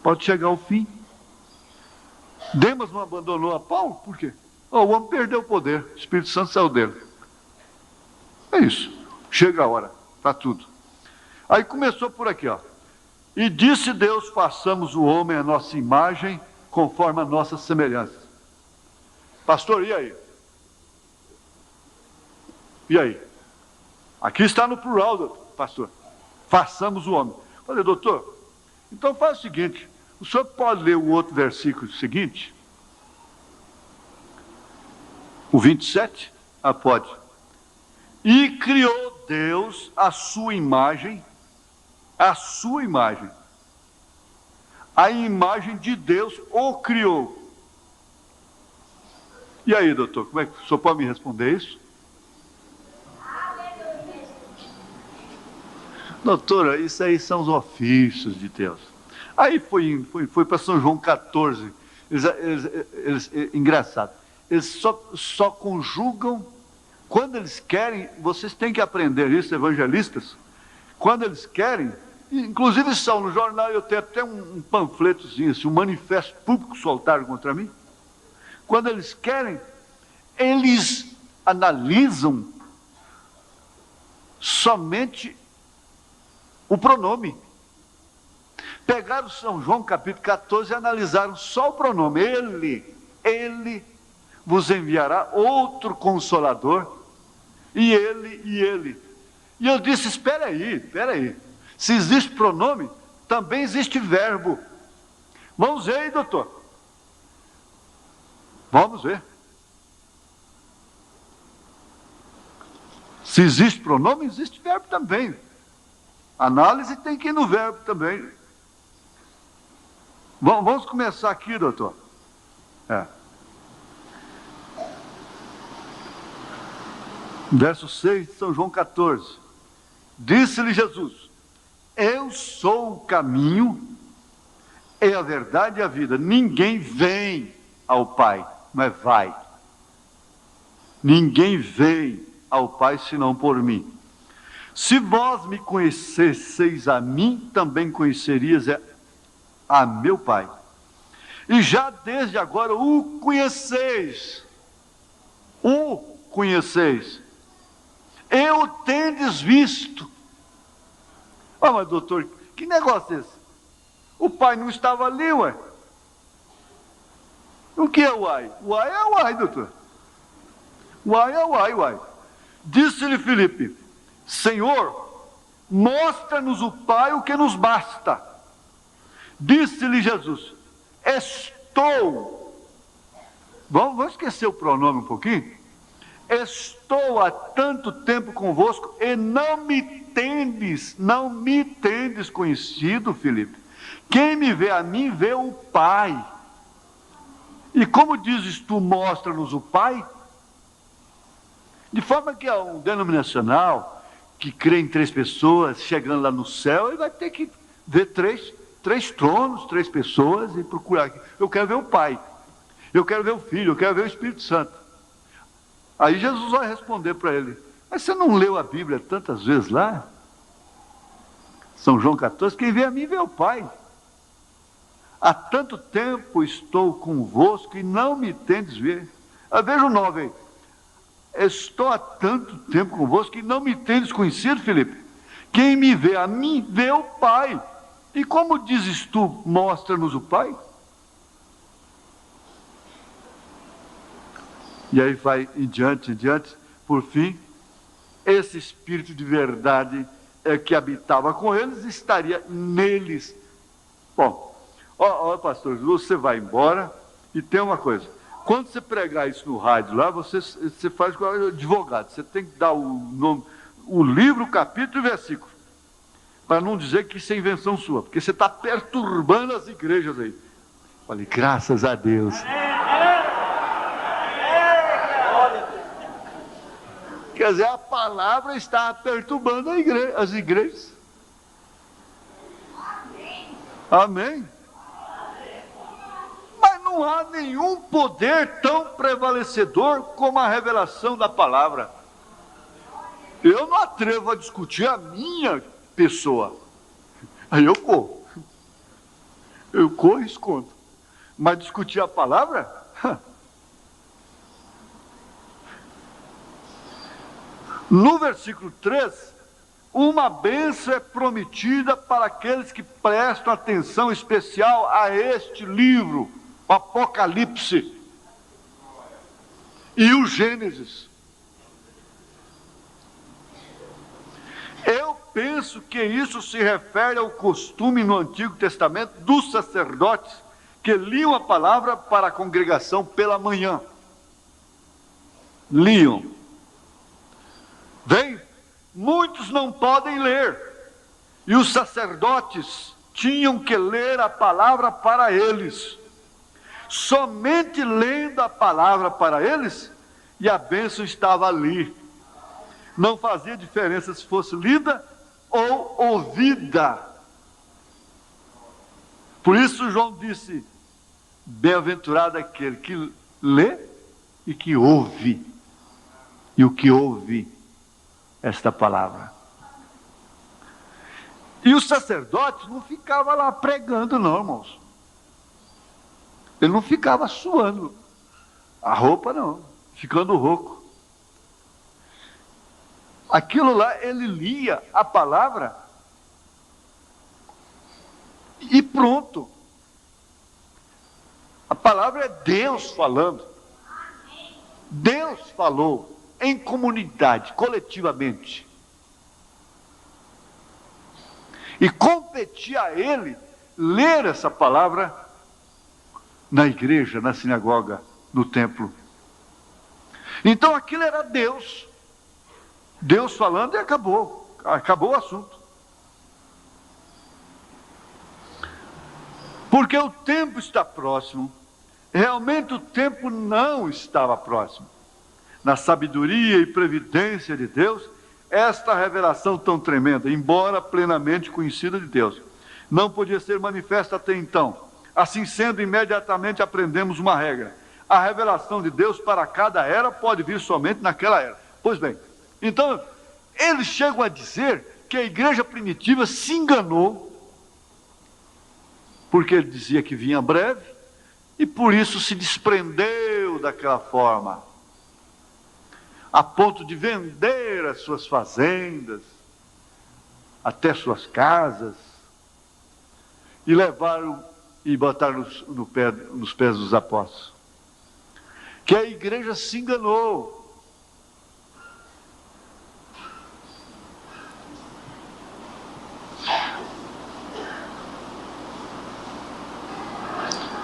Pode chegar ao fim. Demas não abandonou a Paulo? Por quê? O homem perdeu o poder, o Espírito Santo saiu dele. É isso. Chega a hora, está tudo. Aí começou por aqui, ó. E disse Deus: façamos o homem à nossa imagem, conforme a nossa semelhança. Pastor, e aí? E aí? Aqui está no plural, doutor, pastor. Façamos o homem. Falei: doutor, então faz o seguinte, o senhor pode ler o outro versículo seguinte? O 27? Ah, pode. E criou Deus a sua imagem, a imagem de Deus o criou. E aí, doutor, como é que o senhor pode me responder isso? Doutora, isso aí são os ofícios de Deus. Aí foi para São João 14. Engraçado. Eles só conjugam quando eles querem. Vocês têm que aprender isso, evangelistas. Quando eles querem, inclusive são no jornal, eu tenho até um panfletozinho, assim, um manifesto público soltaram contra mim. Quando eles querem, eles analisam somente o pronome. Pegaram São João capítulo 14 e analisaram só o pronome. Ele vos enviará outro Consolador, e ele. E eu disse: espera aí. Se existe pronome, também existe verbo. Vamos ver aí, doutor. Vamos ver. Se existe pronome, existe verbo também. Análise tem que ir no verbo também. Vamos começar aqui, doutor. Verso 6 de São João 14. Disse-lhe Jesus: eu sou o caminho, é a verdade e a vida. Ninguém vem ao Pai, mas vai. Ninguém vem ao Pai senão por mim. Se vós me conhecesseis a mim, também conhecerias a meu Pai. E já desde agora o conheceis. Eu tendes visto. Mas doutor, que negócio é esse? O Pai não estava ali, ué. O que é o ai? O ai é o ai, doutor. O ai é o ai. Disse-lhe Filipe: Senhor, mostra-nos o Pai, o que nos basta. Disse-lhe Jesus: estou, vamos esquecer o pronome um pouquinho, estou há tanto tempo convosco e não me tendes conhecido, Filipe. Quem me vê a mim, vê o Pai. E como dizes tu, mostra-nos o Pai? De forma que um denominacional que crê em 3 pessoas, chegando lá no céu, ele vai ter que ver três tronos, 3 pessoas e procurar. Eu quero ver o Pai, eu quero ver o Filho, eu quero ver o Espírito Santo. Aí Jesus vai responder para ele: mas você não leu a Bíblia tantas vezes lá? São João 14, quem vê a mim vê o Pai. Há tanto tempo estou convosco e não me tendes ver. Veja o 9 aí. Estou há tanto tempo convosco e não me tendes conhecido, Filipe. Quem me vê a mim vê o Pai. E como dizes tu, mostra-nos o Pai? E aí vai em diante, por fim, esse Espírito de verdade que habitava com eles, estaria neles. Bom, pastor, você vai embora e tem uma coisa: quando você pregar isso no rádio lá, você faz com o advogado, você tem que dar o nome, o livro, o capítulo e versículo, para não dizer que isso é invenção sua, porque você está perturbando as igrejas aí. Falei, graças a Deus. Quer dizer, a palavra está perturbando as igrejas. Amém? Mas não há nenhum poder tão prevalecedor como a revelação da palavra. Eu não atrevo a discutir a minha pessoa. Aí eu corro e escondo. Mas discutir a palavra? No versículo 3, uma bênção é prometida para aqueles que prestam atenção especial a este livro, o Apocalipse e o Gênesis. Eu penso que isso se refere ao costume no Antigo Testamento dos sacerdotes que liam a palavra para a congregação pela manhã. Liam. Bem, muitos não podem ler, e os sacerdotes tinham que ler a palavra para eles. Somente lendo a palavra para eles, e a bênção estava ali. Não fazia diferença se fosse lida ou ouvida. Por isso João disse: bem-aventurado aquele que lê e que ouve. E o que ouve esta palavra. E o sacerdote não ficava lá pregando, não, irmãos. Ele não ficava suando a roupa, não, ficando rouco. Aquilo lá, ele lia a palavra e pronto. A palavra é Deus falando. Deus falou em comunidade, coletivamente. E competia a ele ler essa palavra na igreja, na sinagoga, no templo. Então aquilo era Deus. Deus falando e acabou o assunto. Porque o tempo está próximo. Realmente o tempo não estava próximo. Na sabedoria e previdência de Deus, esta revelação tão tremenda, embora plenamente conhecida de Deus, não podia ser manifesta até então. Assim sendo, imediatamente aprendemos uma regra: a revelação de Deus para cada era pode vir somente naquela era. Pois bem, então eles chegam a dizer que a igreja primitiva se enganou, porque ele dizia que vinha breve, e por isso se desprendeu daquela forma, a ponto de vender as suas fazendas, até suas casas, e levaram e botaram nos pés dos apóstolos. Que a igreja se enganou.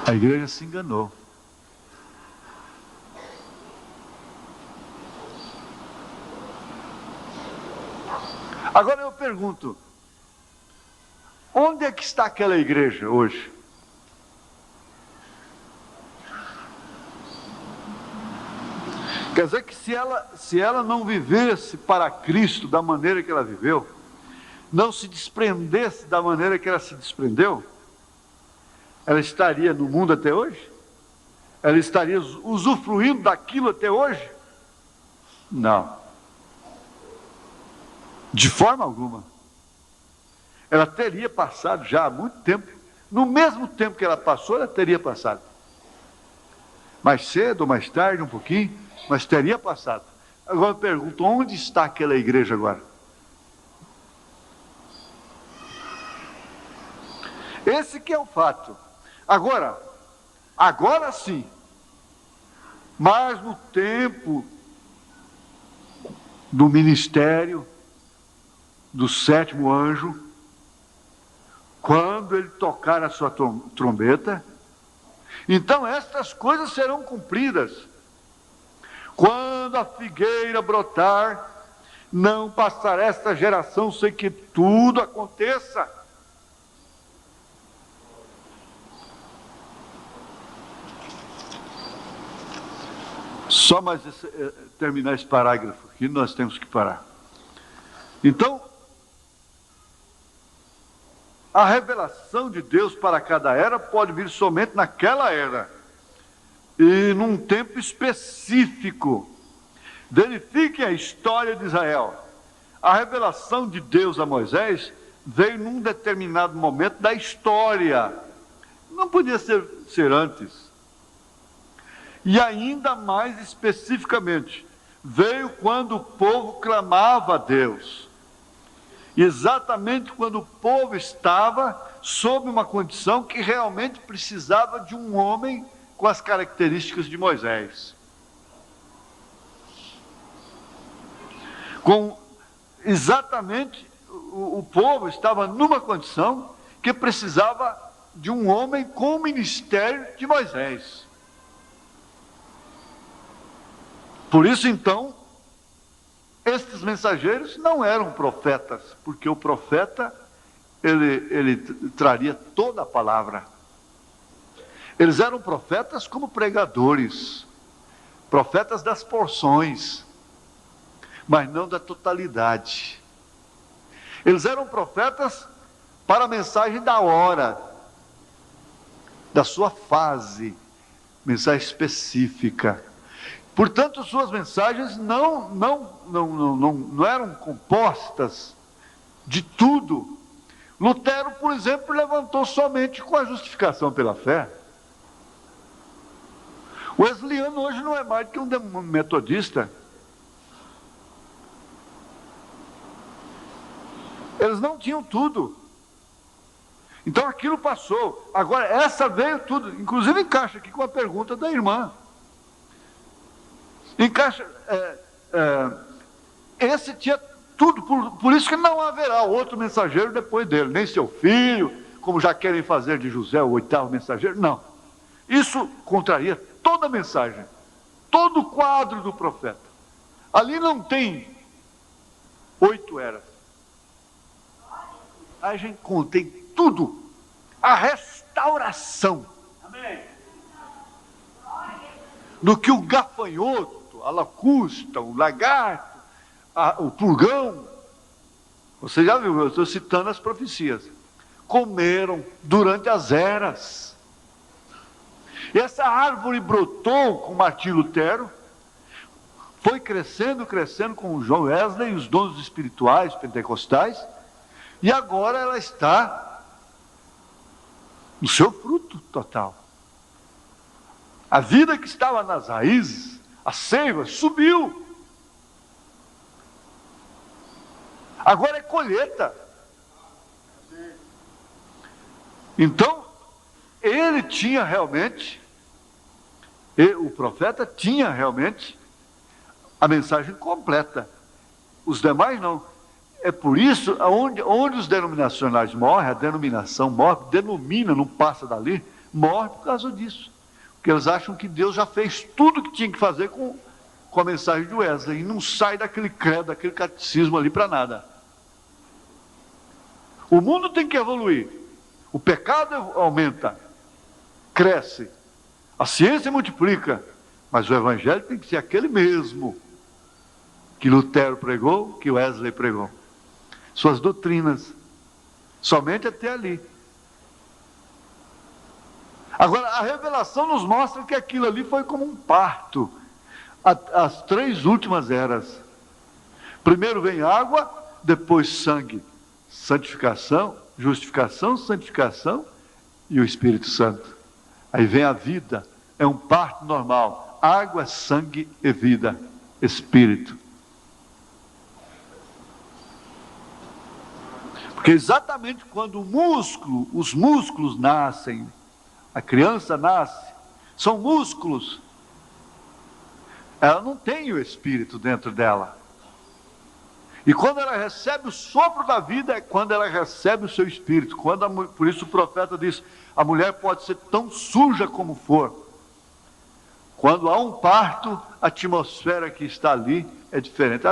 A igreja se enganou. Agora eu pergunto, onde é que está aquela igreja hoje? Quer dizer que se ela não vivesse para Cristo da maneira que ela viveu, não se desprendesse da maneira que ela se desprendeu, ela estaria no mundo até hoje? Ela estaria usufruindo daquilo até hoje? Não. De forma alguma. Ela teria passado já há muito tempo. No mesmo tempo que ela passou, ela teria passado. Mais cedo ou mais tarde, um pouquinho, mas teria passado. Agora eu pergunto, onde está aquela igreja agora? Esse que é o fato. Agora sim, mas no tempo do ministério do sétimo anjo, quando ele tocar a sua trombeta, então estas coisas serão cumpridas. Quando a figueira brotar, não passará esta geração sem que tudo aconteça. Só mais terminar esse parágrafo aqui, nós temos que parar. Então, a revelação de Deus para cada era pode vir somente naquela era e num tempo específico. Verifiquem a história de Israel. A revelação de Deus a Moisés veio num determinado momento da história. Não podia ser antes. E ainda mais especificamente, veio quando o povo clamava a Deus. Exatamente quando o povo estava sob uma condição que realmente precisava de um homem com as características de Moisés. Exatamente, o povo estava numa condição que precisava de um homem com o ministério de Moisés. Por isso, então, estes mensageiros não eram profetas, porque o profeta, ele traria toda a palavra. Eles eram profetas como pregadores, profetas das porções, mas não da totalidade. Eles eram profetas para a mensagem da hora, da sua fase, mensagem específica. Portanto, suas mensagens não eram compostas de tudo. Lutero, por exemplo, levantou somente com a justificação pela fé. O Wesleyano hoje não é mais do que um metodista. Eles não tinham tudo. Então aquilo passou. Agora, essa veio tudo. Inclusive encaixa aqui com a pergunta da irmã. Encaixa, esse tinha tudo, por isso que não haverá outro mensageiro depois dele, nem seu filho, como já querem fazer de José o oitavo mensageiro, não. Isso contraria toda a mensagem, todo o quadro do profeta. Ali não tem 8 eras. A gente contém tudo, a restauração. Amém. Do que o gafanhoto, a lacusta, o lagarto, o pulgão, você já viu, eu estou citando as profecias, comeram durante as eras. E essa árvore brotou com Martinho Lutero, foi crescendo com John Wesley e os dons espirituais pentecostais, e agora ela está no seu fruto total. A vida que estava nas raízes, a seiva, subiu. Agora é colheita. Então, ele tinha realmente, o profeta tinha realmente a mensagem completa. Os demais não. É por isso, onde os denominacionais morrem, a denominação morre, denomina, não passa dali, morre por causa disso. Porque eles acham que Deus já fez tudo que tinha que fazer com a mensagem de Wesley, e não sai daquele credo, daquele catecismo ali para nada. O mundo tem que evoluir, o pecado aumenta, cresce, a ciência multiplica, mas o evangelho tem que ser aquele mesmo que Lutero pregou, que Wesley pregou. Suas doutrinas, somente até ali. Agora, a revelação nos mostra que aquilo ali foi como um parto. As 3 últimas eras. Primeiro vem água, depois sangue. Santificação, justificação, santificação e o Espírito Santo. Aí vem a vida. É um parto normal. Água, sangue e vida. Espírito. Porque exatamente quando os músculos nascem, a criança nasce, são músculos. Ela não tem o Espírito dentro dela. E quando ela recebe o sopro da vida, é quando ela recebe o seu Espírito. Por isso o profeta diz, a mulher pode ser tão suja como for. Quando há um parto, a atmosfera que está ali é diferente.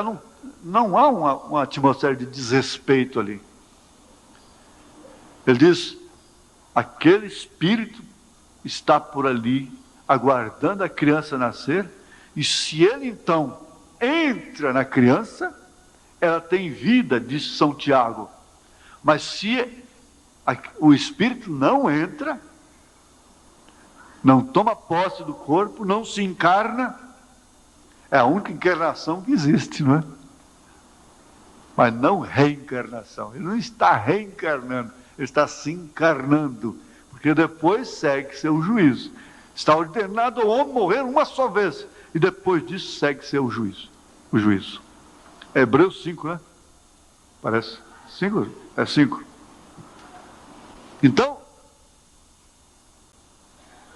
Não há uma atmosfera de desrespeito ali. Ele diz, aquele Espírito está por ali, aguardando a criança nascer, e se ele então entra na criança, ela tem vida, diz São Tiago. Mas se o Espírito não entra, não toma posse do corpo, não se encarna, é a única encarnação que existe, não é? Mas não reencarnação. Ele não está reencarnando, ele está se encarnando, porque depois segue seu juízo. Está ordenado ao homem morrer uma só vez, e depois disso segue seu juízo. O juízo. Hebreus 5, né? Parece 5? É 5. Então,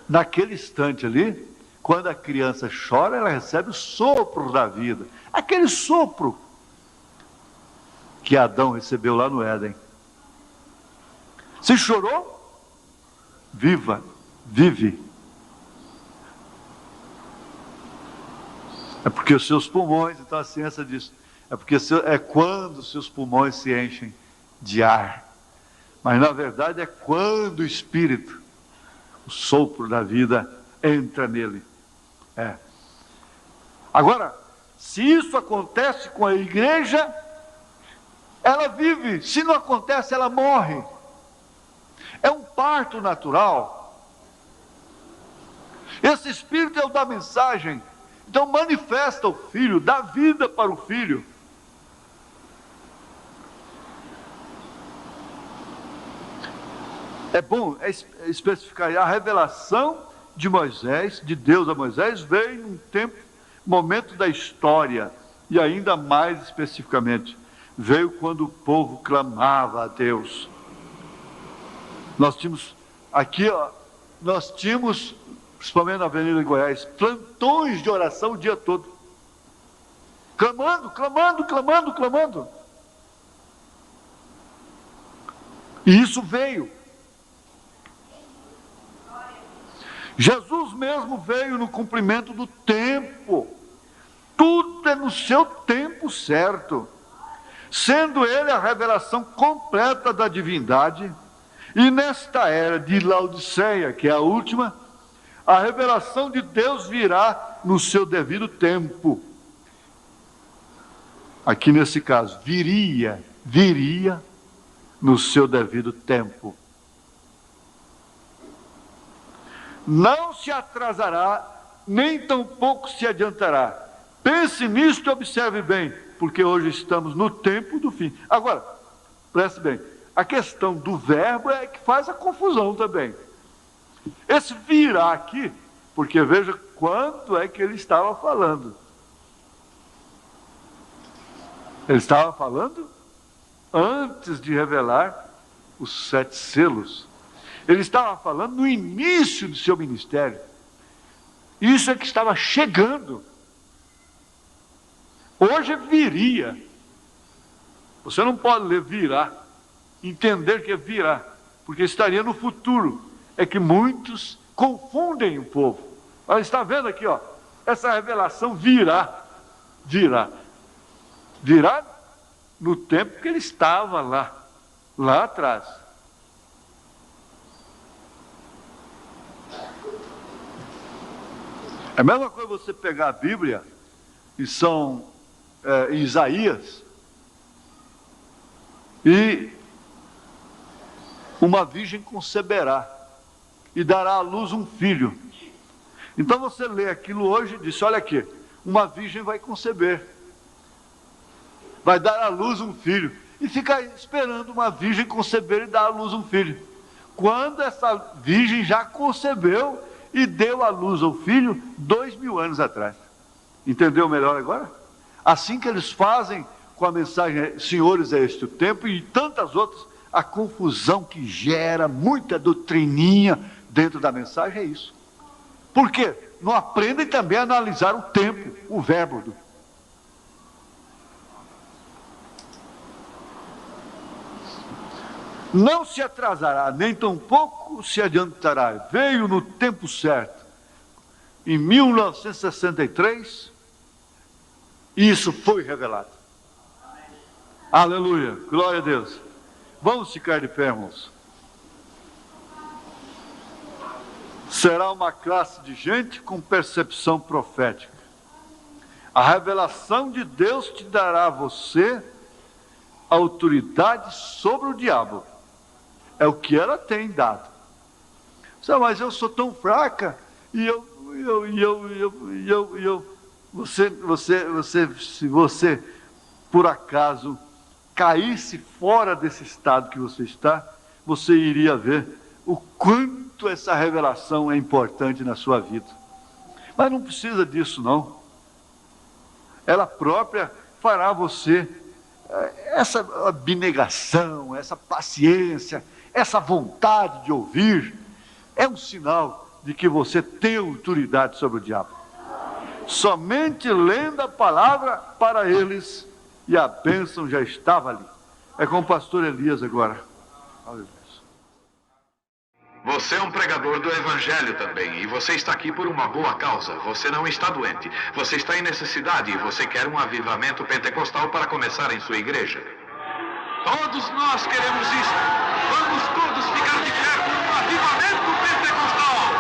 naquele instante ali, quando a criança chora, ela recebe o sopro da vida. Aquele sopro que Adão recebeu lá no Éden. Se chorou, vive. É porque os seus pulmões, então a ciência diz, é quando os seus pulmões se enchem de ar. Mas na verdade é quando o Espírito, o sopro da vida, entra nele. Agora, se isso acontece com a igreja, ela vive. Se não acontece, ela morre. É um parto natural. Esse Espírito é o da mensagem. Então manifesta o Filho, dá vida para o Filho. É bom especificar, a revelação de Moisés, de Deus a Moisés, veio num momento da história, e ainda mais especificamente, veio quando o povo clamava a Deus. Nós tínhamos, principalmente na Avenida Goiás, plantões de oração o dia todo. Clamando. E isso veio. Jesus mesmo veio no cumprimento do tempo. Tudo é no seu tempo certo. Sendo ele a revelação completa da divindade, e nesta era de Laodiceia, que é a última, a revelação de Deus virá no seu devido tempo. Aqui nesse caso, viria no seu devido tempo. Não se atrasará, nem tampouco se adiantará. Pense nisto e observe bem, porque hoje estamos no tempo do fim. Agora, preste bem, a questão do verbo é que faz a confusão também. Esse virá aqui, porque veja quanto é que ele estava falando. Ele estava falando antes de revelar os 7 selos. Ele estava falando no início do seu ministério. Isso é que estava chegando. Hoje viria. Você não pode ler virá, entender que é virá, porque estaria no futuro. é que muitos confundem o povo. Olha, está vendo aqui, ó, essa revelação virá no tempo que ele estava lá atrás. É a mesma coisa você pegar a Bíblia, e em Isaías, e uma virgem conceberá e dará à luz um filho. Então você lê aquilo hoje e diz: olha aqui, uma virgem vai conceber, vai dar à luz um filho, e fica esperando uma virgem conceber e dar à luz um filho, quando essa virgem já concebeu e deu à luz ao filho 2000 anos atrás. Entendeu melhor agora? Assim que eles fazem com a mensagem Senhores, é este o tempo, e tantas outras, a confusão que gera muita doutrininha dentro da mensagem é isso. Por quê? Não aprendem também a analisar o tempo, o verbo. Não se atrasará, nem tampouco se adiantará. Veio no tempo certo. Em 1963, isso foi revelado. Aleluia, glória a Deus. Vamos ficar de pé, irmãos. Será uma classe de gente com percepção profética. A revelação de Deus te dará a você autoridade sobre o diabo. É o que ela tem dado. Mas eu sou tão fraca, e se você por acaso caísse fora desse estado que você está, você iria ver o quanto essa revelação é importante na sua vida. Mas não precisa disso, não. Ela própria fará você essa abnegação, essa paciência, essa vontade de ouvir, é um sinal de que você tem autoridade sobre o diabo. Somente lendo a palavra para eles, e a bênção já estava ali. É com o pastor Elias agora. Aleluia. Você é um pregador do Evangelho também, e você está aqui por uma boa causa. Você não está doente, você está em necessidade e você quer um avivamento pentecostal para começar em sua igreja. Todos nós queremos isso. Vamos todos ficar de pé por um avivamento pentecostal.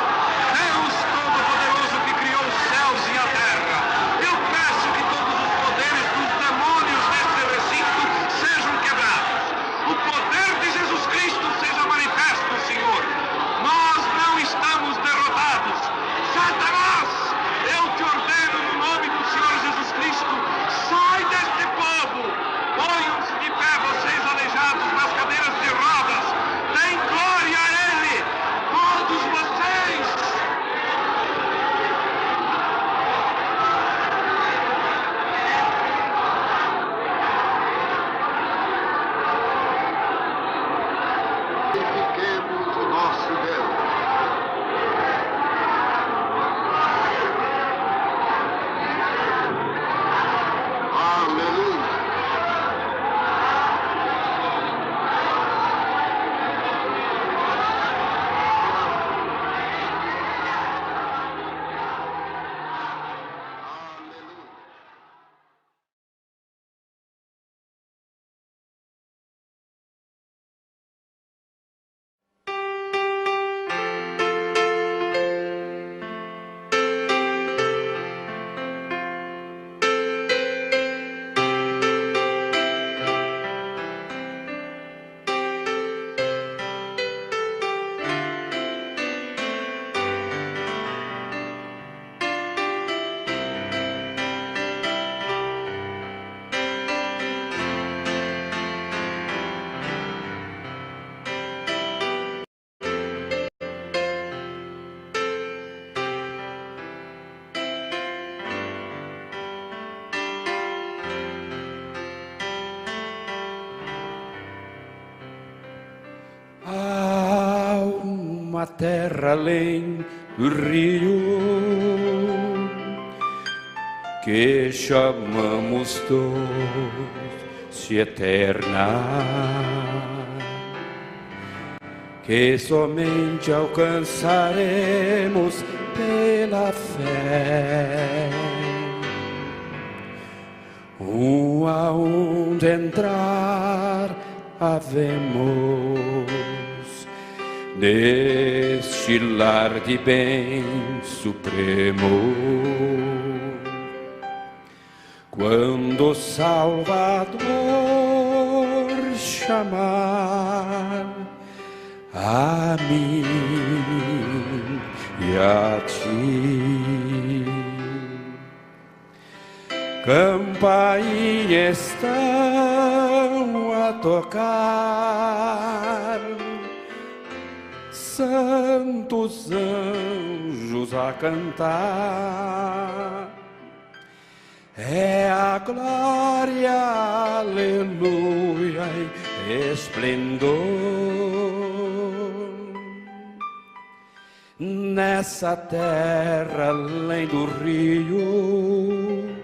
Deus Todo-Poderoso que criou os céus e a terra, eu peço que todos os poderes dos demônios nesse recinto sejam quebrados. O poder de Jesus Cristo seja manifesto, Senhor. Nós não estamos derrotados. Satanás, eu te ordeno no nome do Senhor Jesus Cristo, sai deste povo. Ponham-se de pé, vocês aleijados nas cadeiras de rodas. Deem glória a Ele, todos vocês. Glorifiquemos o nosso Deus. Aleluia. Há uma terra além do rio que chamamos doce eterna, que somente alcançaremos pela fé. Aonde entrar havemos neste lar de bem supremo, quando o Salvador chamar a mim e a ti. Campainhas estão a tocar, santos anjos a cantar. É a glória, aleluia, esplendor. Nessa terra além do rio,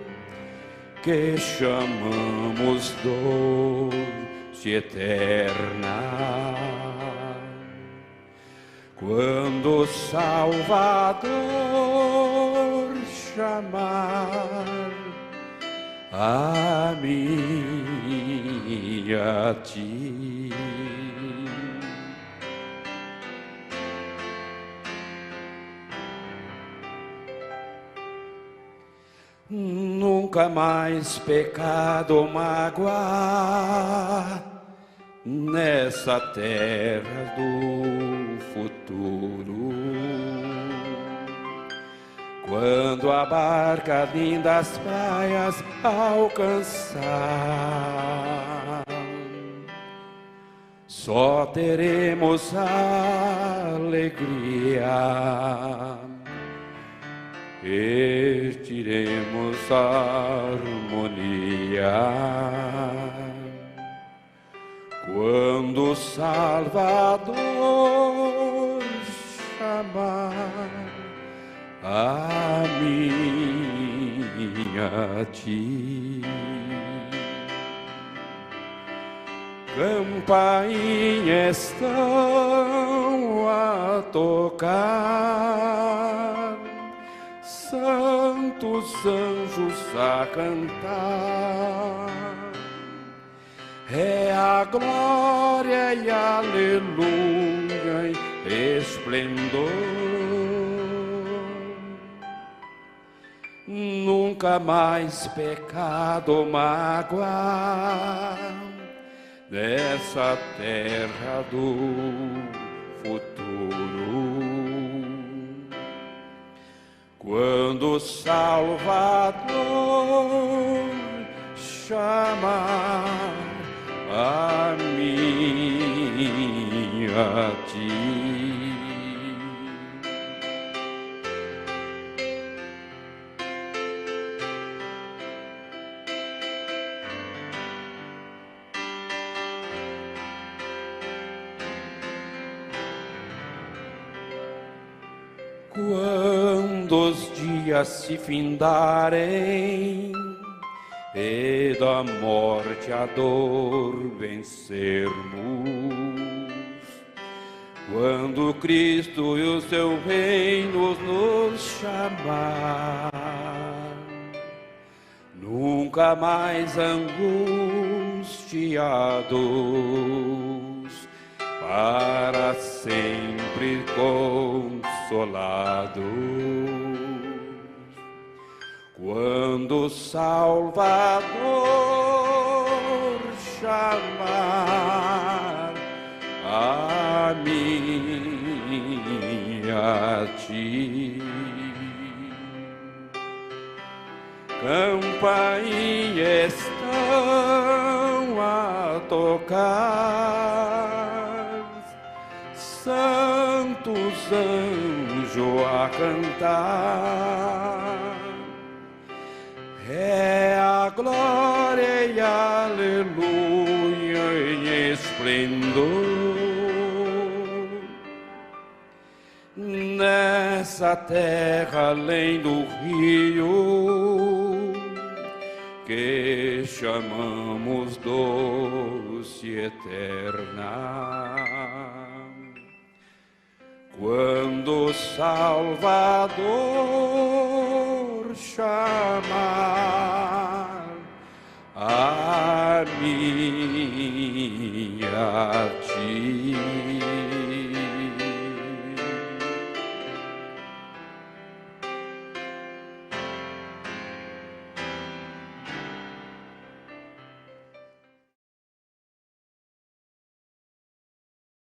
que chamamos doce eterna, quando o Salvador chamar a mim e a ti. Nunca mais pecado ou mágoa nessa terra do futuro, quando a barca lindas praias alcançar, só teremos alegria, vestiremos harmonia, quando o Salvador chamar a mim e a ti. Campainhas estão a tocar, santos anjos a cantar. É a glória e aleluia e esplendor. Nunca mais pecado ou mágoa nessa terra do futuro, quando o Salvador chamar a mim e a ti. Quando os dias se findarem e da morte a dor vencermos, quando Cristo e o seu reino nos chamar, nunca mais angustiados, para sempre consolados, quando o Salvador chamar a mim e a ti. Campainhas estão a tocar, santos anjos a cantar. É a glória e aleluia em esplendor. Nessa terra além do rio, que chamamos doce eterna, quando o Salvador chamar.